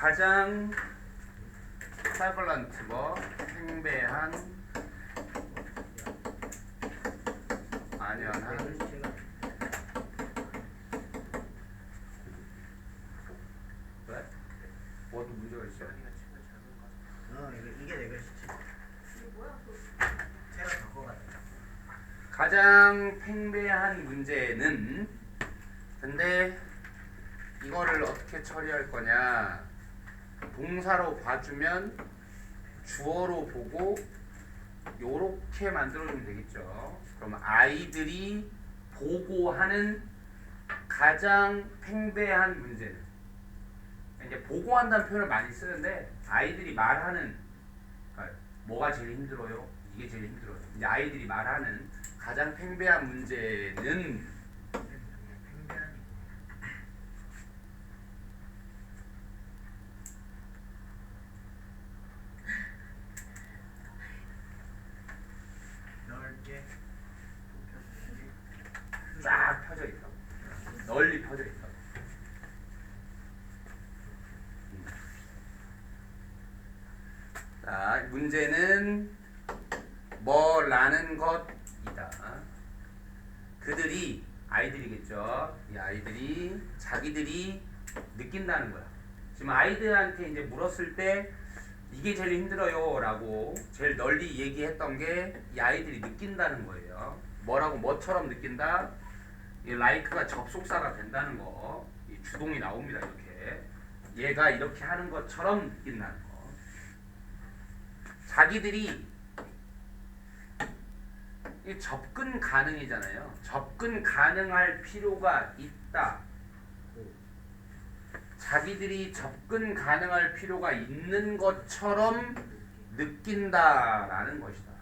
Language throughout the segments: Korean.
가장 prevalent 팽배한 만연한 왜? 뭐또 문제가 있어? 이게 내 글씨지. 제가 바꿔 가장 팽배한 문제는 근데 이거를 어떻게 처리할 거냐? 동사로 봐주면 주어로 보고 요렇게 만들어주면 되겠죠. 그럼 아이들이 보고하는 가장 팽배한 문제는 이제 보고한다는 표현을 많이 쓰는데 아이들이 말하는 그러니까 뭐가 제일 힘들어요? 이게 제일 힘들어요. 이제 아이들이 말하는 가장 팽배한 문제는 넓게 쫙 펴져 있다. 널리 펴져 있다. 자, 문제는 뭐라는 것이다. 그들이 아이들이겠죠. 이 아이들이 자기들이 느낀다는 거야. 지금 아이들한테 이제 물었을 때 이게 제일 힘들어요라고 제일 널리 얘기했던 게 이 아이들이 느낀다는 거예요. 뭐라고 뭐처럼 느낀다? 이 like가 접속사가 된다는 거. 이 주동이 나옵니다. 이렇게 얘가 이렇게 하는 것처럼 느낀다는 거. 자기들이 이 접근 가능이잖아요. 접근 가능할 필요가 있다. 자기들이 접근 가능할 필요가 있는 것처럼 느낀다라는 것이다.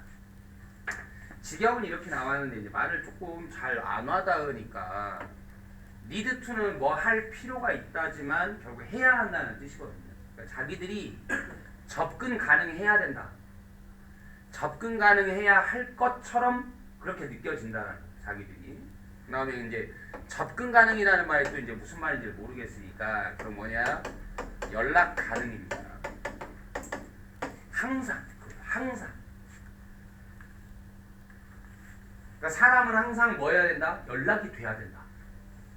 직역은 이렇게 나왔는데 이제 말을 조금 잘 안 와닿으니까 need to는 뭐 할 필요가 있다지만 결국 해야 한다는 뜻이거든요. 그러니까 자기들이 접근 가능해야 된다. 접근 가능해야 할 것처럼 그렇게 느껴진다라는 거예요. 자기들이. 그 다음에 이제 접근 가능이라는 말이 또 이제 무슨 말인지 모르겠으니까 그럼 뭐냐? 연락 가능입니다. 항상. 그러니까 사람은 항상 뭐 해야 된다? 연락이 돼야 된다.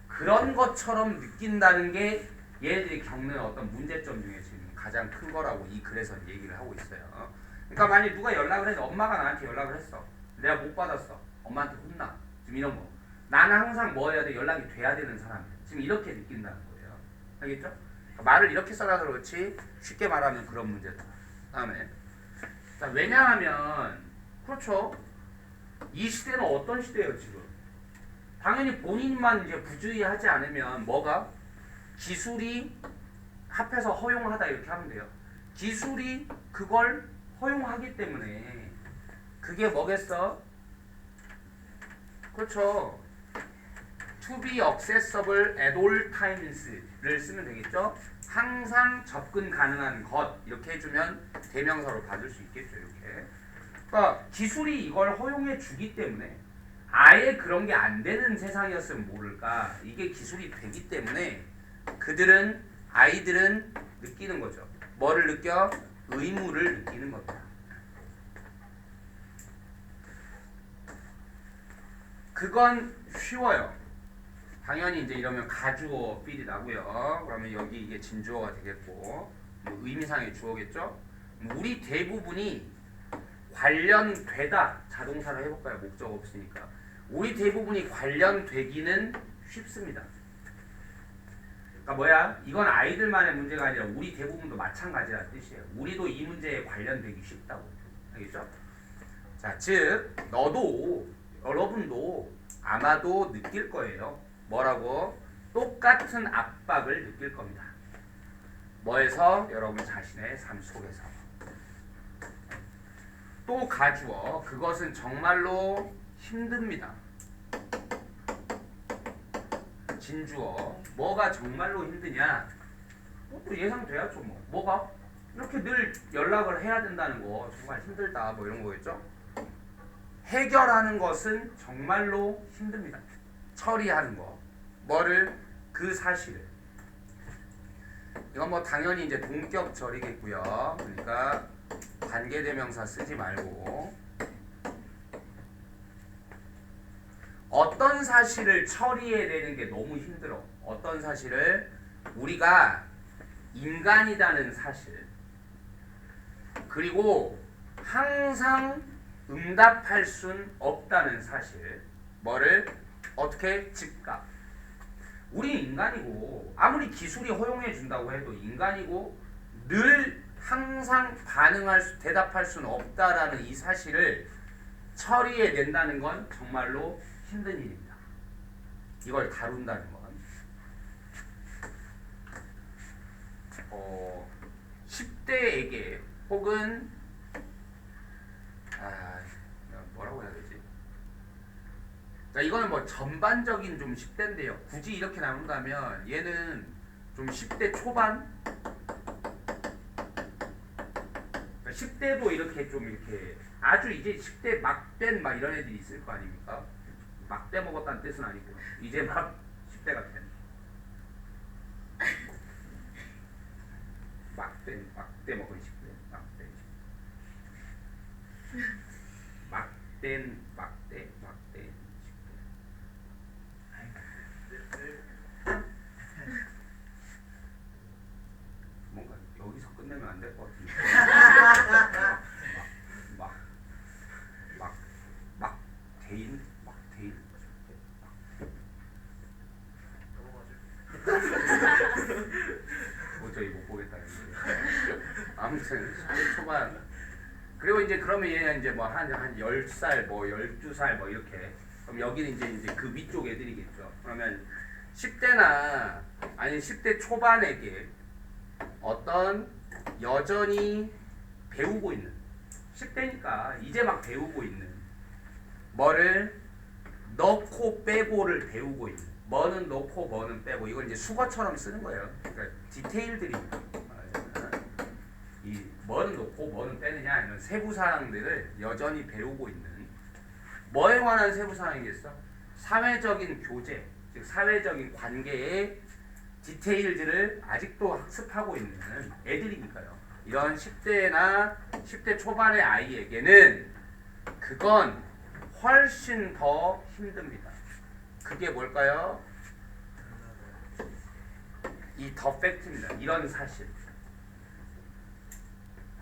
그런 것처럼 느낀다는 게 얘들이 겪는 어떤 문제점 중에 지금 가장 큰 거라고 이 글에서 얘기를 하고 있어요. 그러니까 만약 누가 연락을 해서 엄마가 나한테 연락을 했어. 내가 못 받았어. 엄마한테 혼나. 지금 이런 거. 나는 항상 뭐 해야 돼? 연락이 돼야 되는 사람이야. 지금 이렇게 느낀다는 거예요. 알겠죠? 그러니까 말을 이렇게 써놔서 그렇지 쉽게 말하면 그런 문제다. 다음에 자, 왜냐하면 그렇죠. 이 시대는 어떤 시대예요 지금? 당연히 본인만 이제 부주의하지 않으면 뭐가? 기술이 합해서 허용하다 이렇게 하면 돼요. 기술이 그걸 허용하기 때문에 그게 뭐겠어? 그렇죠. To be accessible at all times를 쓰면 되겠죠. 항상 접근 가능한 것 이렇게 해주면 대명사로 받을 수 있겠죠. 이렇게. 그러니까 기술이 이걸 허용해 주기 때문에 아예 그런 게 안 되는 세상이었으면 모를까. 이게 기술이 되기 때문에 아이들은 느끼는 거죠. 뭐를 느껴? 의무를 느끼는 겁니다. 그건 쉬워요. 당연히 이제 이러면 가주어 필이 나고요. 그러면 여기 이게 진주어가 되겠고 뭐 의미상의 주어겠죠. 우리 대부분이 관련되다 자동사로 해볼까요? 목적 없으니까. 우리 대부분이 관련되기는 쉽습니다. 그러니까 뭐야? 이건 아이들만의 문제가 아니라 우리 대부분도 마찬가지라는 뜻이에요. 우리도 이 문제에 관련되기 쉽다고. 알겠죠? 자, 즉 너도 여러분도 아마도 느낄 거예요. 뭐라고? 똑같은 압박을 느낄 겁니다. 뭐에서? 여러분 자신의 삶 속에서. 또 가주어. 그것은 정말로 힘듭니다. 진주어. 뭐가 정말로 힘드냐? 또 예상돼야죠. 뭐가? 이렇게 늘 연락을 해야 된다는 거 정말 힘들다 뭐 이런 거겠죠? 해결하는 것은 정말로 힘듭니다. 처리하는 거. 뭐를? 그 사실을. 이건 뭐 당연히 이제 동격절이겠고요. 그러니까 관계대명사 쓰지 말고 어떤 사실을 처리해내는 게 너무 힘들어. 어떤 사실을 우리가 인간이라는 사실 그리고 항상 응답할 순 없다는 사실 뭐를 어떻게 즉각 우리 인간이고 아무리 기술이 허용해 준다고 해도 인간이고 늘 항상 대답할 수는 없다라는 이 사실을 처리해낸다는 건 정말로 힘든 일입니다. 이걸 다룬다는 건 10대에게 혹은 뭐라고 해야 되지? 자, 이거는 뭐 전반적인 좀 10대인데요. 굳이 이렇게 나눈다면 얘는 좀 10대 초반? 10대도 이렇게 좀 이렇게 아주 이제 10대 막된 막 이런 애들이 있을 거 아닙니까? 막대 먹었다는 뜻은 아니고 이제 막 10대가 된 막대 먹은 10대 막대 10대 뭔가 여기서 끝내면 안 될 것 같은데 막대인 도저히 못 보겠다는 거예요. 아무튼 10대 초반 그리고 이제 그러면 얘는 이제 뭐 한 10살 뭐 12살 뭐 이렇게 그럼 여기는 이제 그 위쪽 애들이겠죠. 그러면 10대나 아니 10대 초반에게 어떤 여전히 배우고 있는 10대니까 이제 막 배우고 있는 뭐를 넣고 빼고를 배우고 있는 뭐는 넣고 뭐는 빼고 이걸 이제 수거처럼 쓰는 거예요. 그러니까 디테일들입니다. 이 뭐는 넣고 뭐는 빼느냐 이런 세부 사항들을 여전히 배우고 있는 뭐에 관한 세부 사항이겠어? 사회적인 교제, 즉 사회적인 관계의 디테일들을 아직도 학습하고 있는 애들이니까요. 이런 10대나 10대 초반의 아이에게는 그건 훨씬 더 힘듭니다. 그게 뭘까요? 이 더 팩트입니다. 이런 사실.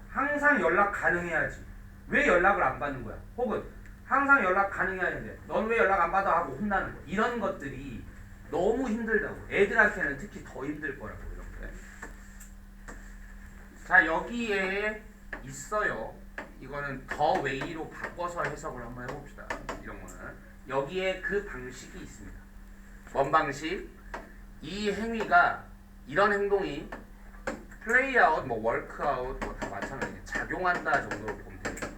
항상 연락 가능해야지. 왜 연락을 안 받는 거야? 혹은 항상 연락 가능해야 되는데 넌 왜 연락 안 받아? 하고 혼나는 거. 이런 것들이 너무 힘들다고. 애들한테는 특히 더 힘들 거라고 이렇게. 자, 여기에 있어요. 이거는 더 웨이로 바꿔서 해석을 한번 해봅시다. 이런 거는 여기에 그 방식이 있습니다. 뭔 방식? 이 행위가 이런 행동이 플레이 아웃, 뭐 워크 아웃 뭐 다 마찬가지예요. 작용한다 정도로 보면 됩니다.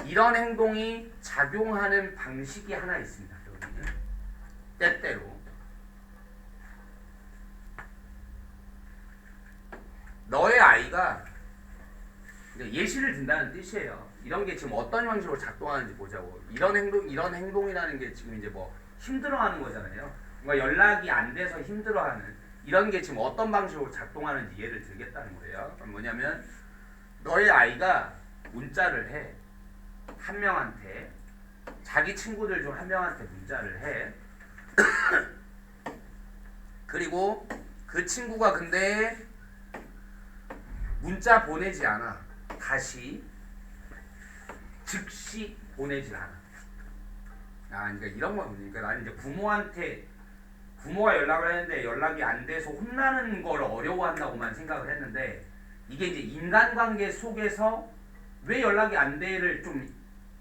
이런 행동이 작용하는 방식이 하나 있습니다. 여기는 때때로 너의 아이가 예시를 든다는 뜻이에요. 이런 게 지금 어떤 방식으로 작동하는지 보자고. 이런 행동이라는 게 지금 이제 뭐 힘들어하는 거잖아요. 뭔가 연락이 안 돼서 힘들어하는 이런 게 지금 어떤 방식으로 작동하는지 예를 들겠다는 거예요. 그럼 뭐냐면 너의 아이가 문자를 해. 한 명한테 자기 친구들 중 한 명한테 문자를 해. 그리고 그 친구가 근데 문자 보내지 않아. 다시 즉시 보내질 않아. 그러니까 이런 건 그러니까 나는 이제 부모가 연락을 했는데 연락이 안 돼서 혼나는 걸 어려워한다고만 생각을 했는데 이게 이제 인간관계 속에서 왜 연락이 안 돼를 좀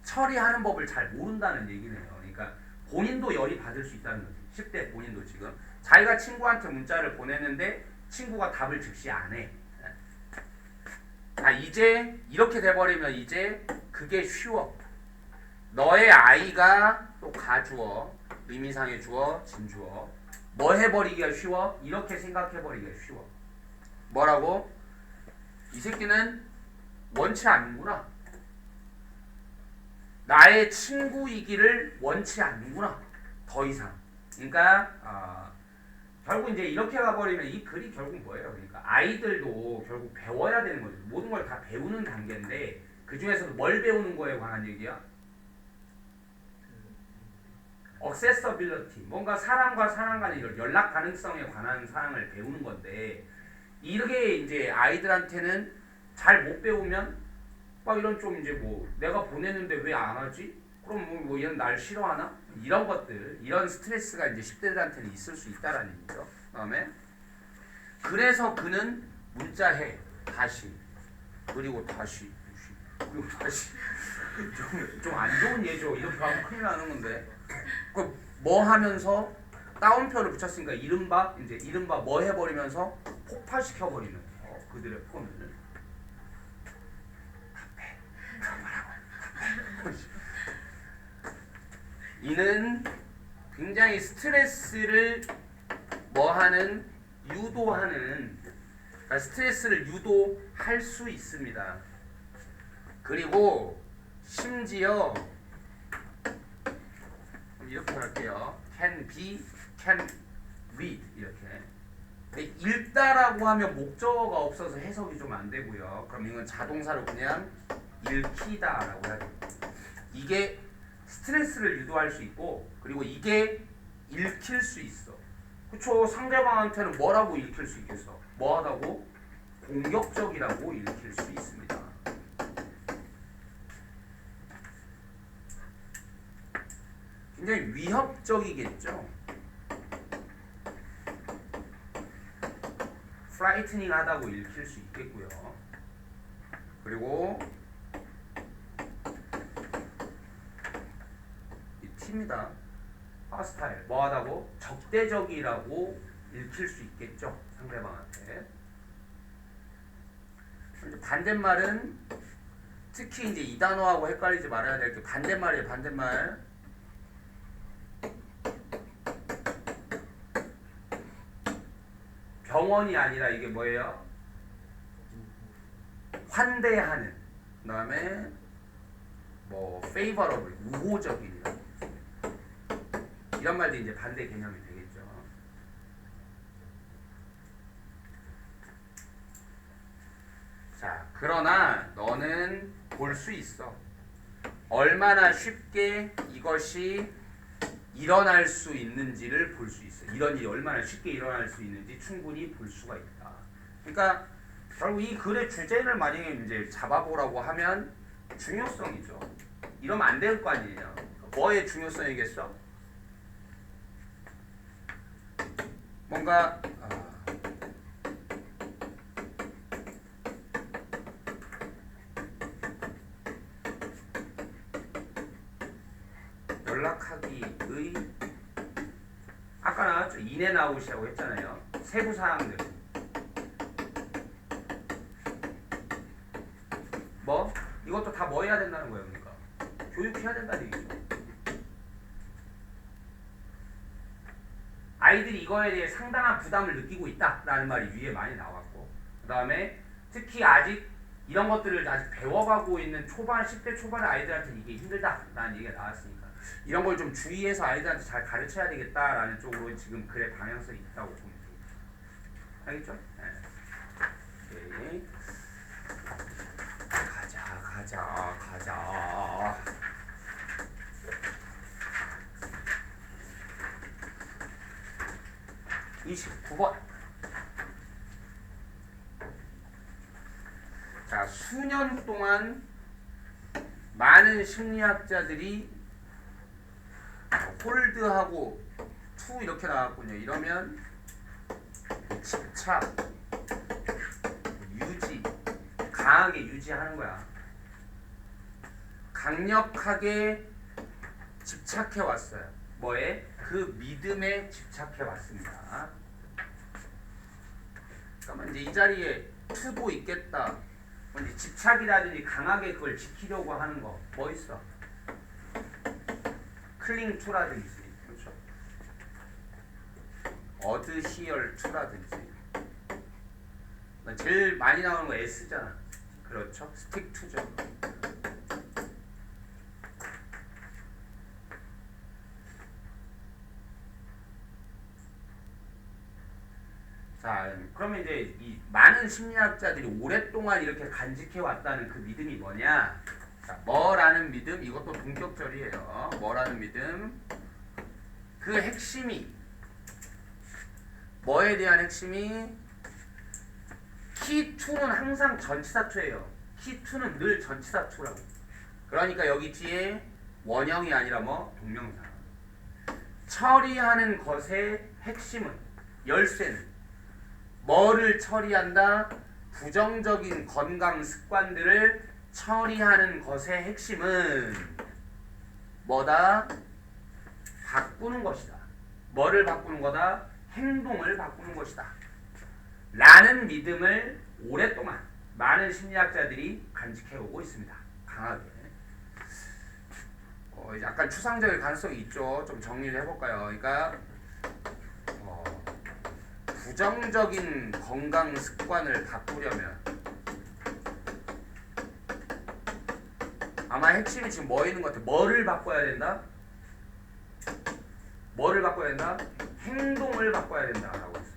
처리하는 법을 잘 모른다는 얘기네요. 그러니까 본인도 열이 받을 수 있다는 거지. 10대 본인도 지금 자기가 친구한테 문자를 보냈는데 친구가 답을 즉시 안 해. 이제 이렇게 돼버리면 이제 그게 쉬워. 너의 아이가 또 가주어, 의미상의 주어, 진주어 뭐 해버리기가 쉬워? 이렇게 생각해버리기가 쉬워. 뭐라고? 이 새끼는 원치 않는구나. 나의 친구이기를 원치 않는구나. 더 이상. 그러니까 결국 이제 이렇게 가버리면 이 글이 결국 뭐예요? 그러니까 아이들도 결국 배워야 되는 거죠. 모든 걸 다 배우는 단계인데 그 중에서도 뭘 배우는 거에 관한 얘기야? accessibility, 뭔가 사람과 사람 간의 이런 연락 가능성에 관한 사항을 배우는 건데 이렇게 이제 아이들한테는 잘 못 배우면 막 이런 좀 이제 뭐 내가 보냈는데 왜 안 하지? 그럼 뭐 얘는 날 싫어하나? 이런 것들, 이런 스트레스가 이제 10대들한테는 있을 수 있다라는 얘기죠. 그다음에 그래서 그는 문자해 다시 그리고 다시 그리고 다시 좀 안 좋은 예죠. 이렇게 하면 큰일 나는 건데 그 뭐 하면서 따옴표를 붙였으니까 이른바 뭐 해버리면서 폭발시켜 버리는 그들의 폰을 이는 굉장히 스트레스를 뭐하는 유도하는 그러니까 스트레스를 유도할 수 있습니다. 그리고 심지어 이렇게 할게요. can be, can read 이렇게. 근데 읽다라고 하면 목적어가 없어서 해석이 좀 안 되고요. 그럼 이건 자동사로 그냥 읽히다라고 해야 됩니다. 이게 스트레스를 유도할 수 있고 그리고 이게 읽힐 수 있어. 그쵸? 상대방한테는 뭐라고 읽힐 수 있겠어? 뭐하다고? 공격적이라고 읽힐 수 있습니다. 굉장히 위협적이겠죠? frightening 하다고 읽힐 수 있겠고요. 그리고 이 T입니다. hostile 뭐하다고? 적대적이라고 읽힐 수 있겠죠? 상대방한테. 반대말은 특히 이제 이 단어하고 헷갈리지 말아야 될 게 반대말이에요. 반대말. 병원이 아니라 이게 뭐예요? 환대하는. 그 다음에 뭐 favorable 우호적인 이런 말도 이제 반대 개념이 되겠죠. 자, 그러나 너는 볼 수 있어. 얼마나 쉽게 이것이 일어날 수 있는지를 볼 수 있어. 이런 일이 얼마나 쉽게 일어날 수 있는지 충분히 볼 수가 있다. 그러니까 결국 이 글의 주제를 만약에 이제 잡아보라고 하면 중요성이죠. 이러면 안 될 거 아니에요. 뭐의 중요성이겠어? 뭔가 연락하기의 아까 나왔죠. 인에 나오시라고 했잖아요. 세부 사항들. 뭐? 이것도 다 뭐 해야 된다는 거예요. 그러니까 교육해야 된다는 얘기죠. 아이들이 이거에 대해 상당한 부담을 느끼고 있다라는 말이 위에 많이 나왔고 그 다음에 특히 아직 이런 것들을 아직 배워가고 있는 초반 10대 초반의 아이들한테 이게 힘들다라는 얘기가 나왔으니까 이런 걸 좀 주의해서 아이들한테 잘 가르쳐야 되겠다라는 쪽으로 지금 글의 방향성이 있다고 보면 됩니다. 알겠죠? 네. 오케이. 가자. 29번. 자, 수년 동안 많은 심리학자들이 홀드하고 투 이렇게 나왔군요. 이러면 집착, 유지, 강하게 유지하는 거야. 강력하게 집착해 왔어요. 뭐에? 그 믿음에 집착해 왔습니다. 그러면 이제 이 자리에 투도 있겠다. 이제 집착이라든지 강하게 그걸 지키려고 하는 거 뭐 있어? 클링 투라든지, 그렇죠? 어드히얼 투라든지. 제일 많이 나오는 거 S잖아. 그렇죠? 스틱 투죠. 자, 그러면 이제 이 많은 심리학자들이 오랫동안 이렇게 간직해 왔다는 그 믿음이 뭐냐? 자, 뭐라는 믿음? 이것도 동격절이에요. 뭐라는 믿음? 그 핵심이 뭐에 대한 핵심이 키2는 항상 전치사투예요. 키2는 늘 전치사투라고. 그러니까 여기 뒤에 원형이 아니라 뭐 동명사. 처리하는 것의 핵심은 열쇠는 뭐를 처리한다? 부정적인 건강 습관들을 처리하는 것의 핵심은 뭐다? 바꾸는 것이다. 뭐를 바꾸는 거다? 행동을 바꾸는 것이다. 라는 믿음을 오랫동안 많은 심리학자들이 간직해오고 있습니다. 강하게. 약간 추상적일 가능성이 있죠. 좀 정리를 해볼까요? 그러니까 부정적인 건강 습관을 바꾸려면 아마 핵심이 지금 뭐 있는 것 같아요? 뭐를 바꿔야 된다? 뭐를 바꿔야 된다? 행동을 바꿔야 된다라고 했어요.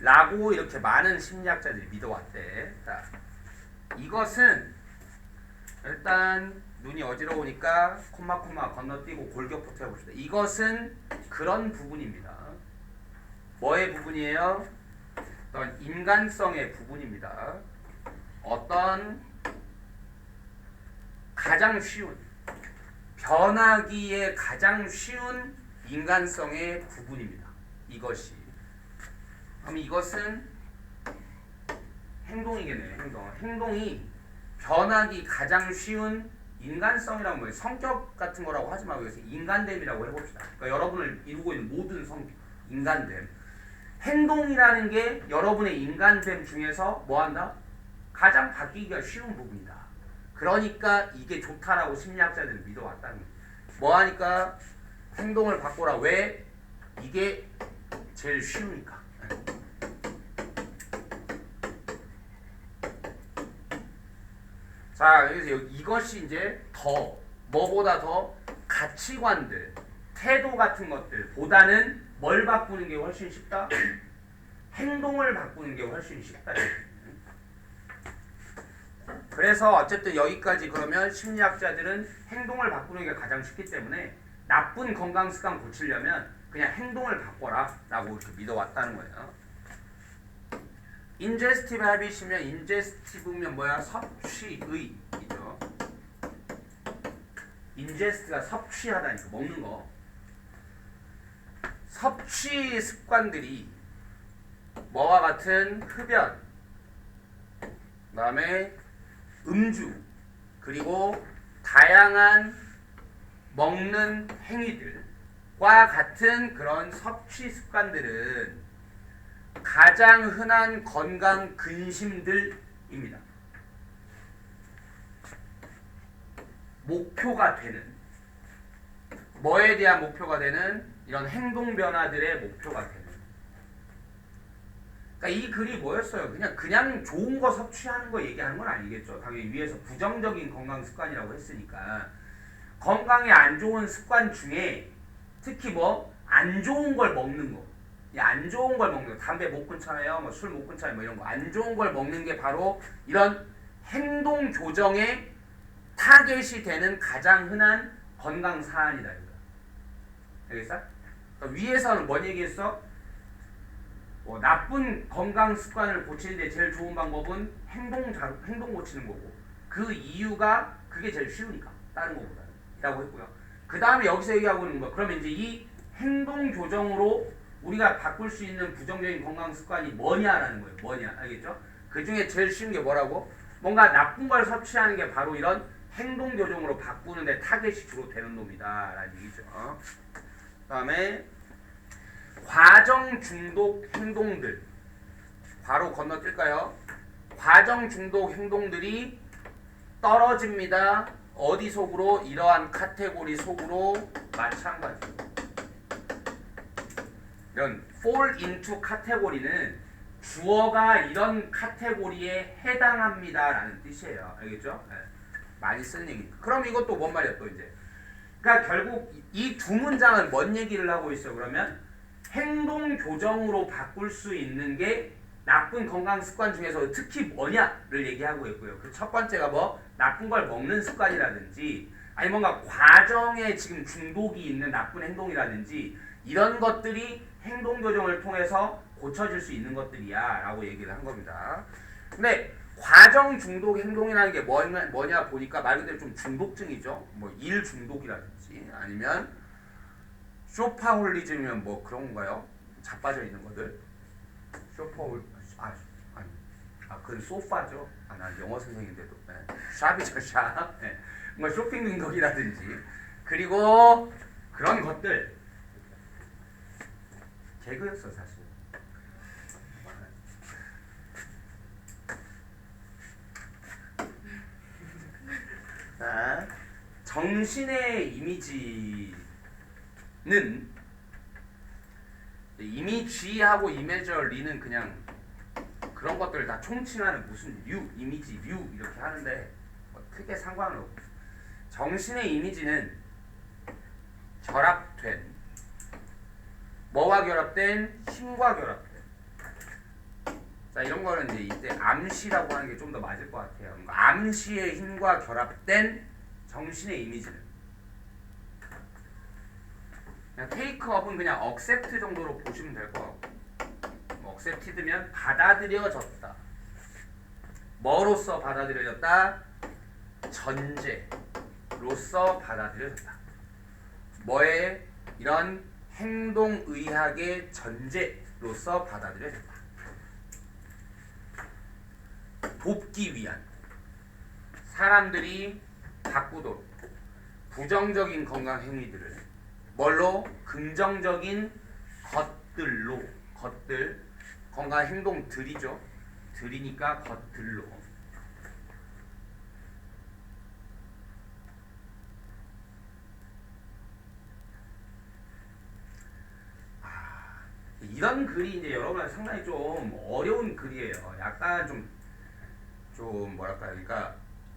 라고 이렇게 많은 심리학자들이 믿어왔대. 자, 이것은 일단 눈이 어지러우니까 콤마 건너뛰고 골격부터 해봅시다. 이것은 그런 부분입니다. 뭐의 부분이에요? 어떤 인간성의 부분입니다. 어떤 가장 쉬운 변하기에 가장 쉬운 인간성의 부분입니다. 이것이. 그럼 이것은 행동이겠네요. 행동이 변하기 가장 쉬운 인간성이라고 뭐예요? 성격 같은 거라고 하지 말고 여기서 인간됨이라고 해봅시다. 그러니까 여러분을 이루고 있는 모든 인간됨. 행동이라는 게 여러분의 인간됨 중에서 뭐한다? 가장 바뀌기가 쉬운 부분이다. 그러니까 이게 좋다라고 심리학자들은 믿어왔다는 거예요. 뭐하니까? 행동을 바꿔라. 왜? 이게 제일 쉬우니까. 자, 그래서 이것이 이제 더 뭐보다 더 가치관들, 태도 같은 것들보다는 뭘 바꾸는 게 훨씬 쉽다? 행동을 바꾸는 게 훨씬 쉽다. 그래서 어쨌든 여기까지 그러면 심리학자들은 행동을 바꾸는 게 가장 쉽기 때문에 나쁜 건강 습관 고치려면 그냥 행동을 바꿔라 라고 이렇게 믿어왔다는 거예요. 인제스티브 헤빗이면 인제스티브면 뭐야? 섭취의이죠. 인제스트가 섭취하다니까 먹는 거. 섭취 습관들이 뭐와 같은 흡연, 그 다음에 음주, 그리고 다양한 먹는 행위들과 같은 그런 섭취 습관들은 가장 흔한 건강 근심들입니다. 목표가 되는, 뭐에 대한 목표가 되는 이런 행동 변화들의 목표가 되는. 그러니까 이 글이 뭐였어요? 그냥 좋은 거 섭취하는 거 얘기하는 건 아니겠죠. 당연히 위에서 부정적인 건강 습관이라고 했으니까 건강에 안 좋은 습관 중에 특히 뭐 안 좋은 걸 먹는 거. 안 좋은 걸 먹는 거, 담배 못 끊잖아요, 뭐 술 못 끊잖아요, 뭐 이런 거. 안 좋은 걸 먹는 게 바로 이런 행동 조정에 타겟이 되는 가장 흔한 건강 사안이다. 알겠어? 그러니까 위에서는 뭔 얘기했어? 나쁜 건강 습관을 고치는데 제일 좋은 방법은 행동 고치는 거고, 그 이유가 그게 제일 쉬우니까 다른 거보다는 라고 했고요. 그 다음에 여기서 얘기하고 있는 거, 그러면 이제 이 행동 교정으로 우리가 바꿀 수 있는 부정적인 건강 습관이 뭐냐라는 거예요. 뭐냐, 알겠죠? 그 중에 제일 쉬운 게 뭐라고? 뭔가 나쁜 걸 섭취하는 게 바로 이런 행동 교정으로 바꾸는데 타겟이 주로 되는 놈이다 라는 얘기죠. 그 다음에 과정 중독 행동들, 바로 건너뛸까요? 과정 중독 행동들이 떨어집니다. 어디 속으로? 이러한 카테고리 속으로. 마찬가지. 이런 fall into 카테고리는 주어가 이런 카테고리에 해당합니다라는 뜻이에요. 알겠죠? 네. 많이 쓰는 얘기니까. 그럼 이것도 뭔 말이야 또 이제. 그러니까 결국 이 두 문장은 뭔 얘기를 하고 있어요? 그러면 행동 교정으로 바꿀 수 있는 게 나쁜 건강 습관 중에서 특히 뭐냐를 얘기하고 있고요. 그 첫 번째가 뭐 나쁜 걸 먹는 습관이라든지 아니 뭔가 과정에 지금 중독이 있는 나쁜 행동이라든지 이런 것들이 행동 교정을 통해서 고쳐질 수 있는 것들이야 라고 얘기를 한 겁니다. 근데 과정 중독 행동이라는 게 뭐냐 보니까 말 그대로 좀 중독증이죠. 뭐 일 중독이라든지 아니면 쇼파홀리즘이면 뭐 그런 건가요? 자빠져 있는 것들. 그건 소파죠. 난 영어 선생인데도. 네. 샵이죠, 샵. 네. 뭐 쇼핑 중독이라든지 그리고 그런 것들. 개그였어 사실. 자, 정신의 이미지는 이미지하고 이미저리는 그냥 그런 것들을 다 총칭하는 무슨 이미지, 류 이렇게 하는데 뭐 크게 상관은 없고 정신의 이미지는 결합된 뭐와 결합된? 힘과 결합된. 자 이런 거는 이제 이때 암시라고 하는 게 좀 더 맞을 것 같아요. 그러니까 암시의 힘과 결합된 정신의 이미지는 그냥 테이크업은 그냥 accept 정도로 보시면 될 것 같고 accepted면 받아들여졌다. 뭐로서 받아들여졌다? 전제로서 받아들여졌다. 뭐의 이런 행동의학의 전제로서 받아들여졌다. 돕기 위한 사람들이 바꾸도록 부정적인 건강 행위들을 뭘로? 긍정적인 것들로 것들 건강 행동들이죠. 들이니까 것들로 이런 글이 이제 여러분한테 상당히 좀 어려운 글이에요. 약간 좀 뭐랄까요? 그러니까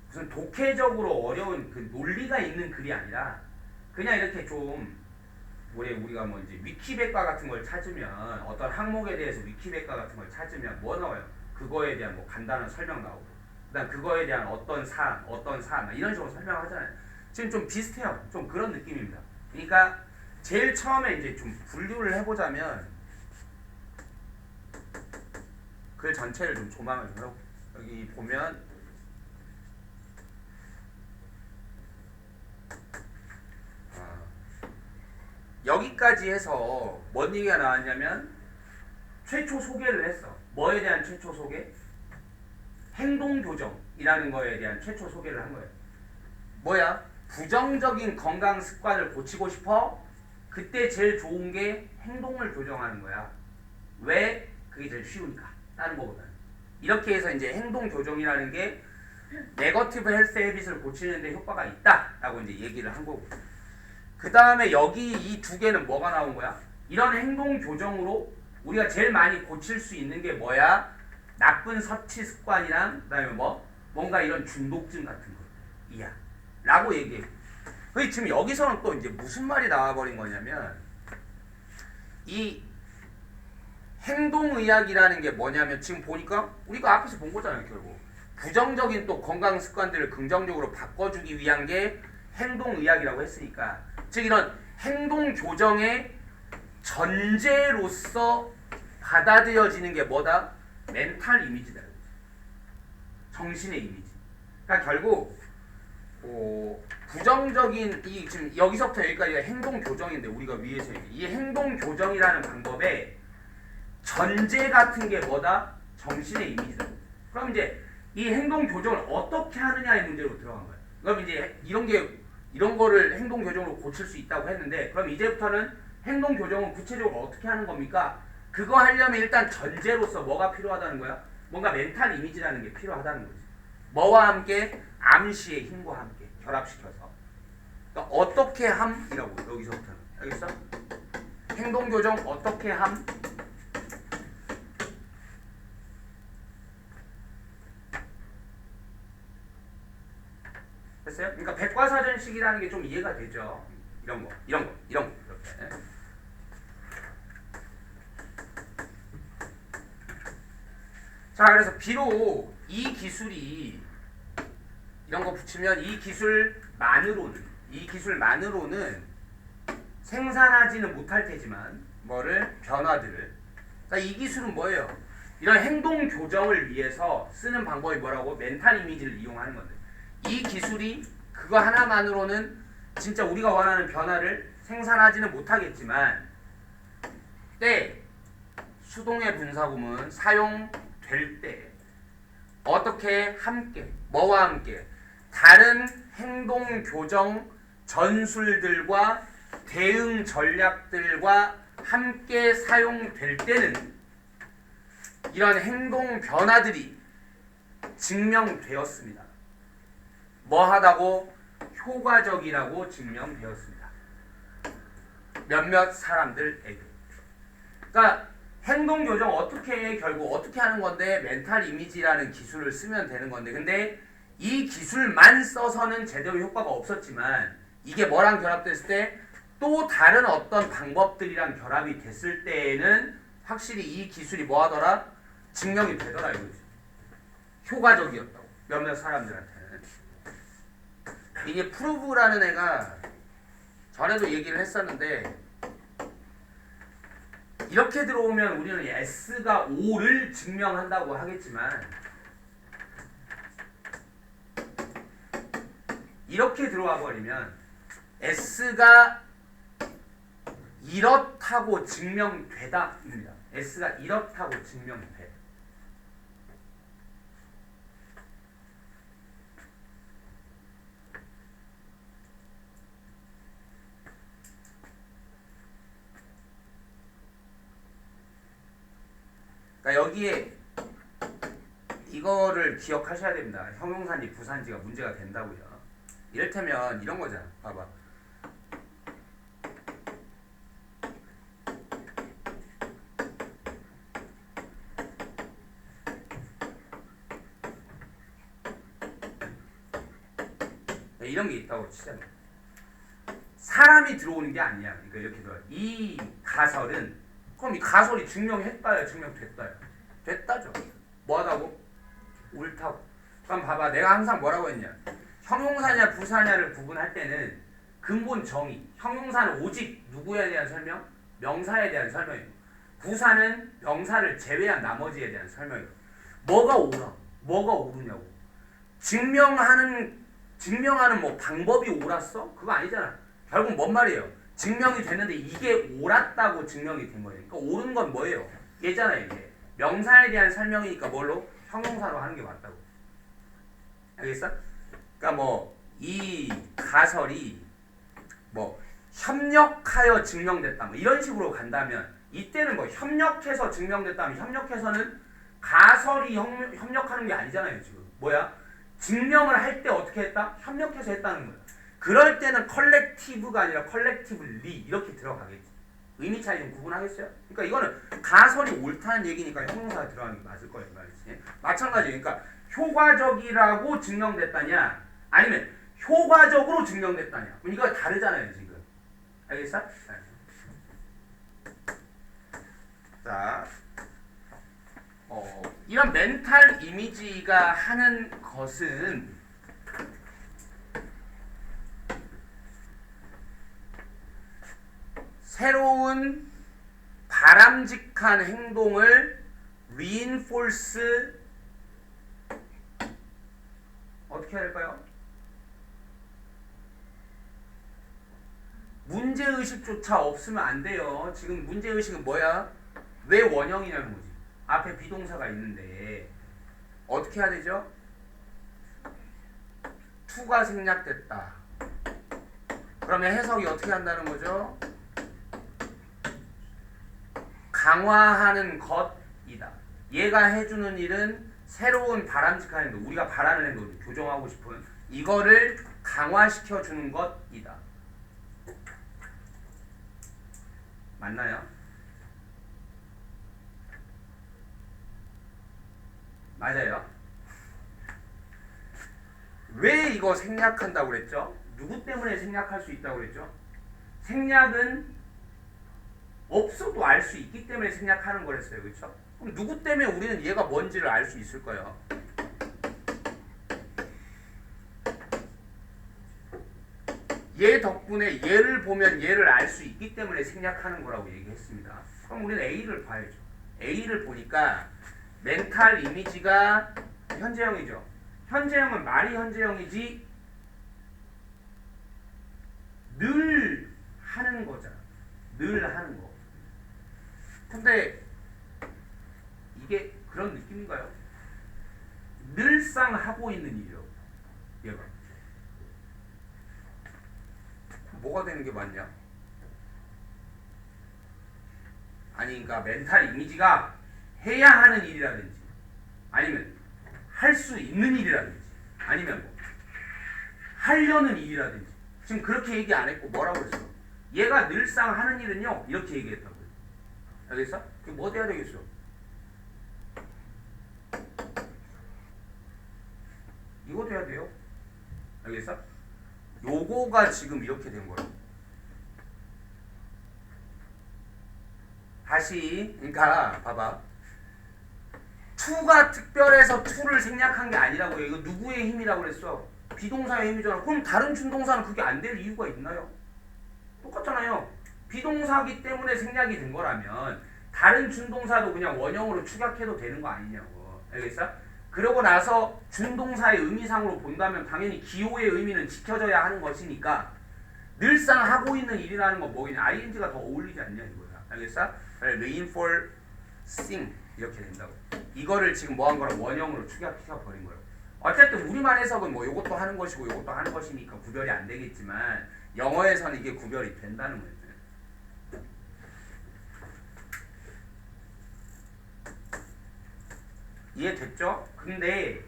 무슨 독해적으로 어려운 그 논리가 있는 글이 아니라 그냥 이렇게 좀 우리가 뭐 이제 위키백과 같은 걸 찾으면 어떤 항목에 대해서 위키백과 같은 걸 찾으면 뭐 나와요? 그거에 대한 뭐 간단한 설명 나오고 그다음 그거에 대한 어떤 사안 이런 식으로 설명하잖아요. 지금 좀 비슷해요. 좀 그런 느낌입니다. 그러니까 제일 처음에 이제 좀 분류를 해보자면 글 전체를 좀 조망을 좀 해볼게요. 여기 보면 여기까지 해서 뭔 얘기가 나왔냐면 최초 소개를 했어. 뭐에 대한 최초 소개? 행동교정이라는 거에 대한 최초 소개를 한 거예요. 뭐야? 부정적인 건강 습관을 고치고 싶어? 그때 제일 좋은 게 행동을 교정하는 거야. 왜? 그게 제일 쉬우니까. 다른 거보다는. 이렇게 해서 이제 행동 교정이라는 게 네거티브 헬스 헤빗을 고치는 데 효과가 있다라고 이제 얘기를 한 거고. 그 다음에 여기 이 두 개는 뭐가 나온 거야? 이런 행동 교정으로 우리가 제일 많이 고칠 수 있는 게 뭐야? 나쁜 섭취 습관이랑 그다음에 뭔가 이런 중독증 같은 거 이야 라고 얘기해. 그 지금 여기서는 또 이제 무슨 말이 나와버린 거냐면 이 행동의학이라는 게 뭐냐면 지금 보니까 우리가 앞에서 본 거잖아요. 결국 부정적인 또 건강 습관들을 긍정적으로 바꿔주기 위한 게 행동의학이라고 했으니까 즉 이런 행동 교정의 전제로서 받아들여지는 게 뭐다? 멘탈 이미지다. 정신의 이미지. 그러니까 결국 부정적인 이 지금 여기서부터 여기까지가 행동 교정인데 우리가 위에서 이 행동 교정이라는 방법에 전제 같은 게 뭐다? 정신의 이미지다. 그럼 이제 이 행동 교정을 어떻게 하느냐의 문제로 들어간 거예요. 그럼 이제 이런 거를 행동 교정으로 고칠 수 있다고 했는데 그럼 이제부터는 행동 교정은 구체적으로 어떻게 하는 겁니까? 그거 하려면 일단 전제로서 뭐가 필요하다는 거야? 뭔가 멘탈 이미지라는 게 필요하다는 거지. 뭐와 함께? 암시의 힘과 함께 결합시켜서. 그러니까 어떻게 함이라고 여기서부터는. 알겠어? 행동 교정 어떻게 함? 됐어요? 그러니까 백과사전식이라는 게 좀 이해가 되죠. 이런 거 이렇게. 자, 그래서 비록 이 기술이 이런 거 붙이면 이 기술만으로는 생산하지는 못할 테지만 뭐를 변화들을. 자, 이 기술은 뭐예요? 이런 행동 교정을 위해서 쓰는 방법이 뭐라고? 멘탈 이미지를 이용하는 건데, 이 기술이 그거 하나만으로는 진짜 우리가 원하는 변화를 생산하지는 못하겠지만 때 수동의 분사구문 사용될 때 어떻게 함께 뭐와 함께 다른 행동 교정 전술들과 대응 전략들과 함께 사용될 때는 이런 행동 변화들이 증명되었습니다. 뭐하다고? 효과적이라고 증명되었습니다. 몇몇 사람들에게. 그러니까 행동 교정 어떻게 해? 결국 어떻게 하는 건데 멘탈 이미지라는 기술을 쓰면 되는 건데, 근데 이 기술만 써서는 제대로 효과가 없었지만 이게 뭐랑 결합됐을 때 또 다른 어떤 방법들이랑 결합이 됐을 때에는 확실히 이 기술이 뭐하더라? 증명이 되더라 이거지. 효과적이었다고 몇몇 사람들한테는. 이게 프루브라는 애가 전에도 얘기를 했었는데, 이렇게 들어오면 우리는 S가 O를 증명한다고 하겠지만 이렇게 들어와 버리면 S가 이렇다고 증명되다입니다. S가 이렇다고 증명돼. 그러니까 여기에 이거를 기억하셔야 됩니다. 형용사인지 부사인지가 문제가 된다고요. 이를테면 이런 거잖아. 봐봐. 이런 게 있다고 치잖아. 사람이 들어오는 게 아니야. 그러니까 이렇게 들어. 이 가설은 그럼 이 가설이 증명했다요, 증명됐다요? 됐다죠. 뭐하다고? 옳다고. 그럼 봐봐, 내가 항상 뭐라고 했냐? 형용사냐 부사냐를 구분할 때는 근본 정의. 형용사는 오직 누구에 대한 설명? 명사에 대한 설명이고, 부사는 명사를 제외한 나머지에 대한 설명이고. 뭐가 옳아? 뭐가 옳으냐고. 증명하는 뭐 방법이 옳았어? 그거 아니잖아. 결국 뭔 말이에요? 증명이 됐는데 이게 옳았다고 증명이 된 거예요. 그러니까 옳은 건 뭐예요? 얘잖아요. 이게 명사에 대한 설명이니까 뭘로? 형용사로 하는 게 맞다고. 알겠어? 그러니까 뭐 이 가설이 뭐 협력하여 증명됐다 뭐 이런 식으로 간다면, 이때는 뭐 협력해서 증명됐다면, 협력해서는 가설이 협력하는 게 아니잖아요. 지금 뭐야? 증명을 할 때 어떻게 했다? 협력해서 했다는 거야. 그럴 때는 컬렉티브가 아니라 컬렉티브리 이렇게 들어가겠지. 의미 차이 좀 구분하겠어요? 그러니까 이거는 가설이 옳다는 얘기니까 형용사가 들어가는 게 맞을 거예요. 말이지. 마찬가지. 그러니까 효과적이라고 증명됐다냐, 아니면 효과적으로 증명됐다냐. 이거 다르잖아요, 지금. 알겠어? 자, 이런 멘탈 이미지가 하는 것은 새로운 바람직한 행동을 reinforce 어떻게 해야 될까요? 문제의식조차 없으면 안 돼요. 지금 문제의식은 뭐야? 왜 원형이냐는 거지. 앞에 비동사가 있는데 어떻게 해야 되죠? to가 생략됐다. 그러면 해석이 어떻게 한다는 거죠? 강화하는 것이다. 얘가 해주는 일은 새로운 바람직한 행동, 우리가 바라는 행동, 교정하고 싶은 이거를 강화시켜주는 것이다. 맞나요? 맞아요. 왜 이거 생략한다고 그랬죠? 누구 때문에 생략할 수 있다고 그랬죠? 생략은 없어도 알 수 있기 때문에 생략하는 거랬어요. 그렇죠? 그럼 누구 때문에 우리는 얘가 뭔지를 알 수 있을 거예요. 얘 덕분에 얘를 보면 얘를 알 수 있기 때문에 생략하는 거라고 얘기했습니다. 그럼 우리는 A를 봐야죠. A를 보니까 멘탈 이미지가 현재형이죠. 현재형은 말이 현재형이지 늘 하는 거잖아. 늘 하는 거. 근데 이게 그런 느낌인가요? 늘상 하고 있는 일이요. 얘가. 뭐가 되는 게 맞냐? 아니 그러니까 멘탈 이미지가 해야 하는 일이라든지 아니면 할 수 있는 일이라든지 아니면 뭐 하려는 일이라든지 지금 그렇게 얘기 안 했고 뭐라고 했어? 얘가 늘상 하는 일은요 이렇게 얘기했다고요. 알겠어? 그게 뭐 돼야 되겠어? 이거 돼야 돼요. 알겠어? 요거가 지금 이렇게 된 거예요. 다시 그러니까 봐봐. 투가 특별해서 투를 생략한 게 아니라고요. 이거 누구의 힘이라고 그랬어? 비동사의 힘이잖아. 그럼 다른 준동사는 그게 안 될 이유가 있나요? 똑같잖아요. 비동사기 때문에 생략이 된 거라면 다른 준동사도 그냥 원형으로 축약해도 되는 거 아니냐고. 알겠어? 그러고 나서 준동사의 의미상으로 본다면 당연히 기호의 의미는 지켜져야 하는 것이니까 늘상 하고 있는 일이라는 건 뭐겠냐? ing가 더 어울리지 않냐 이거야. 알겠어? reinforcing 이렇게 된다고. 이거를 지금 뭐 한 거랑 원형으로 축약시켜 버린 거예요. 어쨌든 우리말 해석은 뭐 이것도 하는 것이고 이것도 하는 것이니까 구별이 안 되겠지만 영어에서는 이게 구별이 된다는 거예요. 이해됐죠? 근데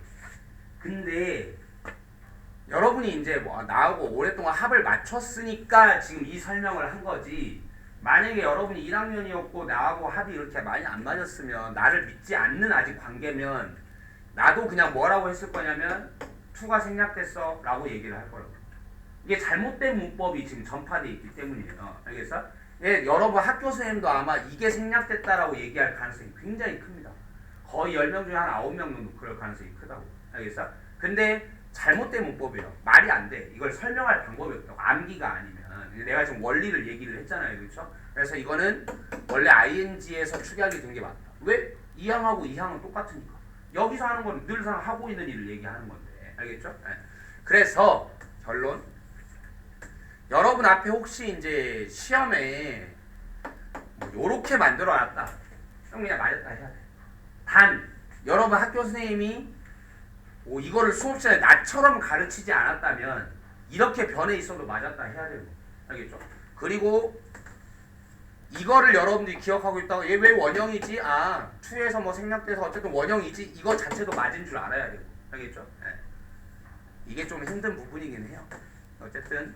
여러분이 이제 뭐 나하고 오랫동안 합을 맞췄으니까 지금 이 설명을 한 거지. 만약에 여러분이 1학년이었고 나하고 합이 이렇게 많이 안 맞았으면 나를 믿지 않는 아직 관계면 나도 그냥 뭐라고 했을 거냐면 투가 생략됐어 라고 얘기를 할 거라고. 이게 잘못된 문법이 지금 전파되어 있기 때문이에요. 알겠어? 예, 여러분 학교 선생님도 아마 이게 생략됐다라고 얘기할 가능성이 굉장히 큽니다. 거의 10명 중에 한 9명 정도 그럴 가능성이 크다고. 알겠어? 근데 잘못된 문법이에요. 말이 안 돼. 이걸 설명할 방법이 없다고. 암기가 아니면. 내가 지금 원리를 얘기를 했잖아요. 그렇죠? 그래서 이거는 원래 ing에서 축약이 된 게 맞다. 왜? 이 항하고 이 항은 똑같으니까. 여기서 하는 건 늘상 하고 있는 일을 얘기하는 건데. 알겠죠? 네. 그래서 결론. 여러분 앞에 혹시 이제 시험에 뭐 요렇게 만들어 놨다. 그럼 그냥 맞았다 해야 돼. 단 여러분 학교 선생님이 이거를 수업 시간에 나처럼 가르치지 않았다면 이렇게 변해 있어도 맞았다 해야 되고. 알겠죠? 그리고 이거를 여러분들이 기억하고 있다고 얘 왜 원형이지? 아 2에서 뭐 생략돼서 어쨌든 원형이지? 이거 자체도 맞은 줄 알아야 되고. 알겠죠? 네. 이게 좀 힘든 부분이긴 해요. 어쨌든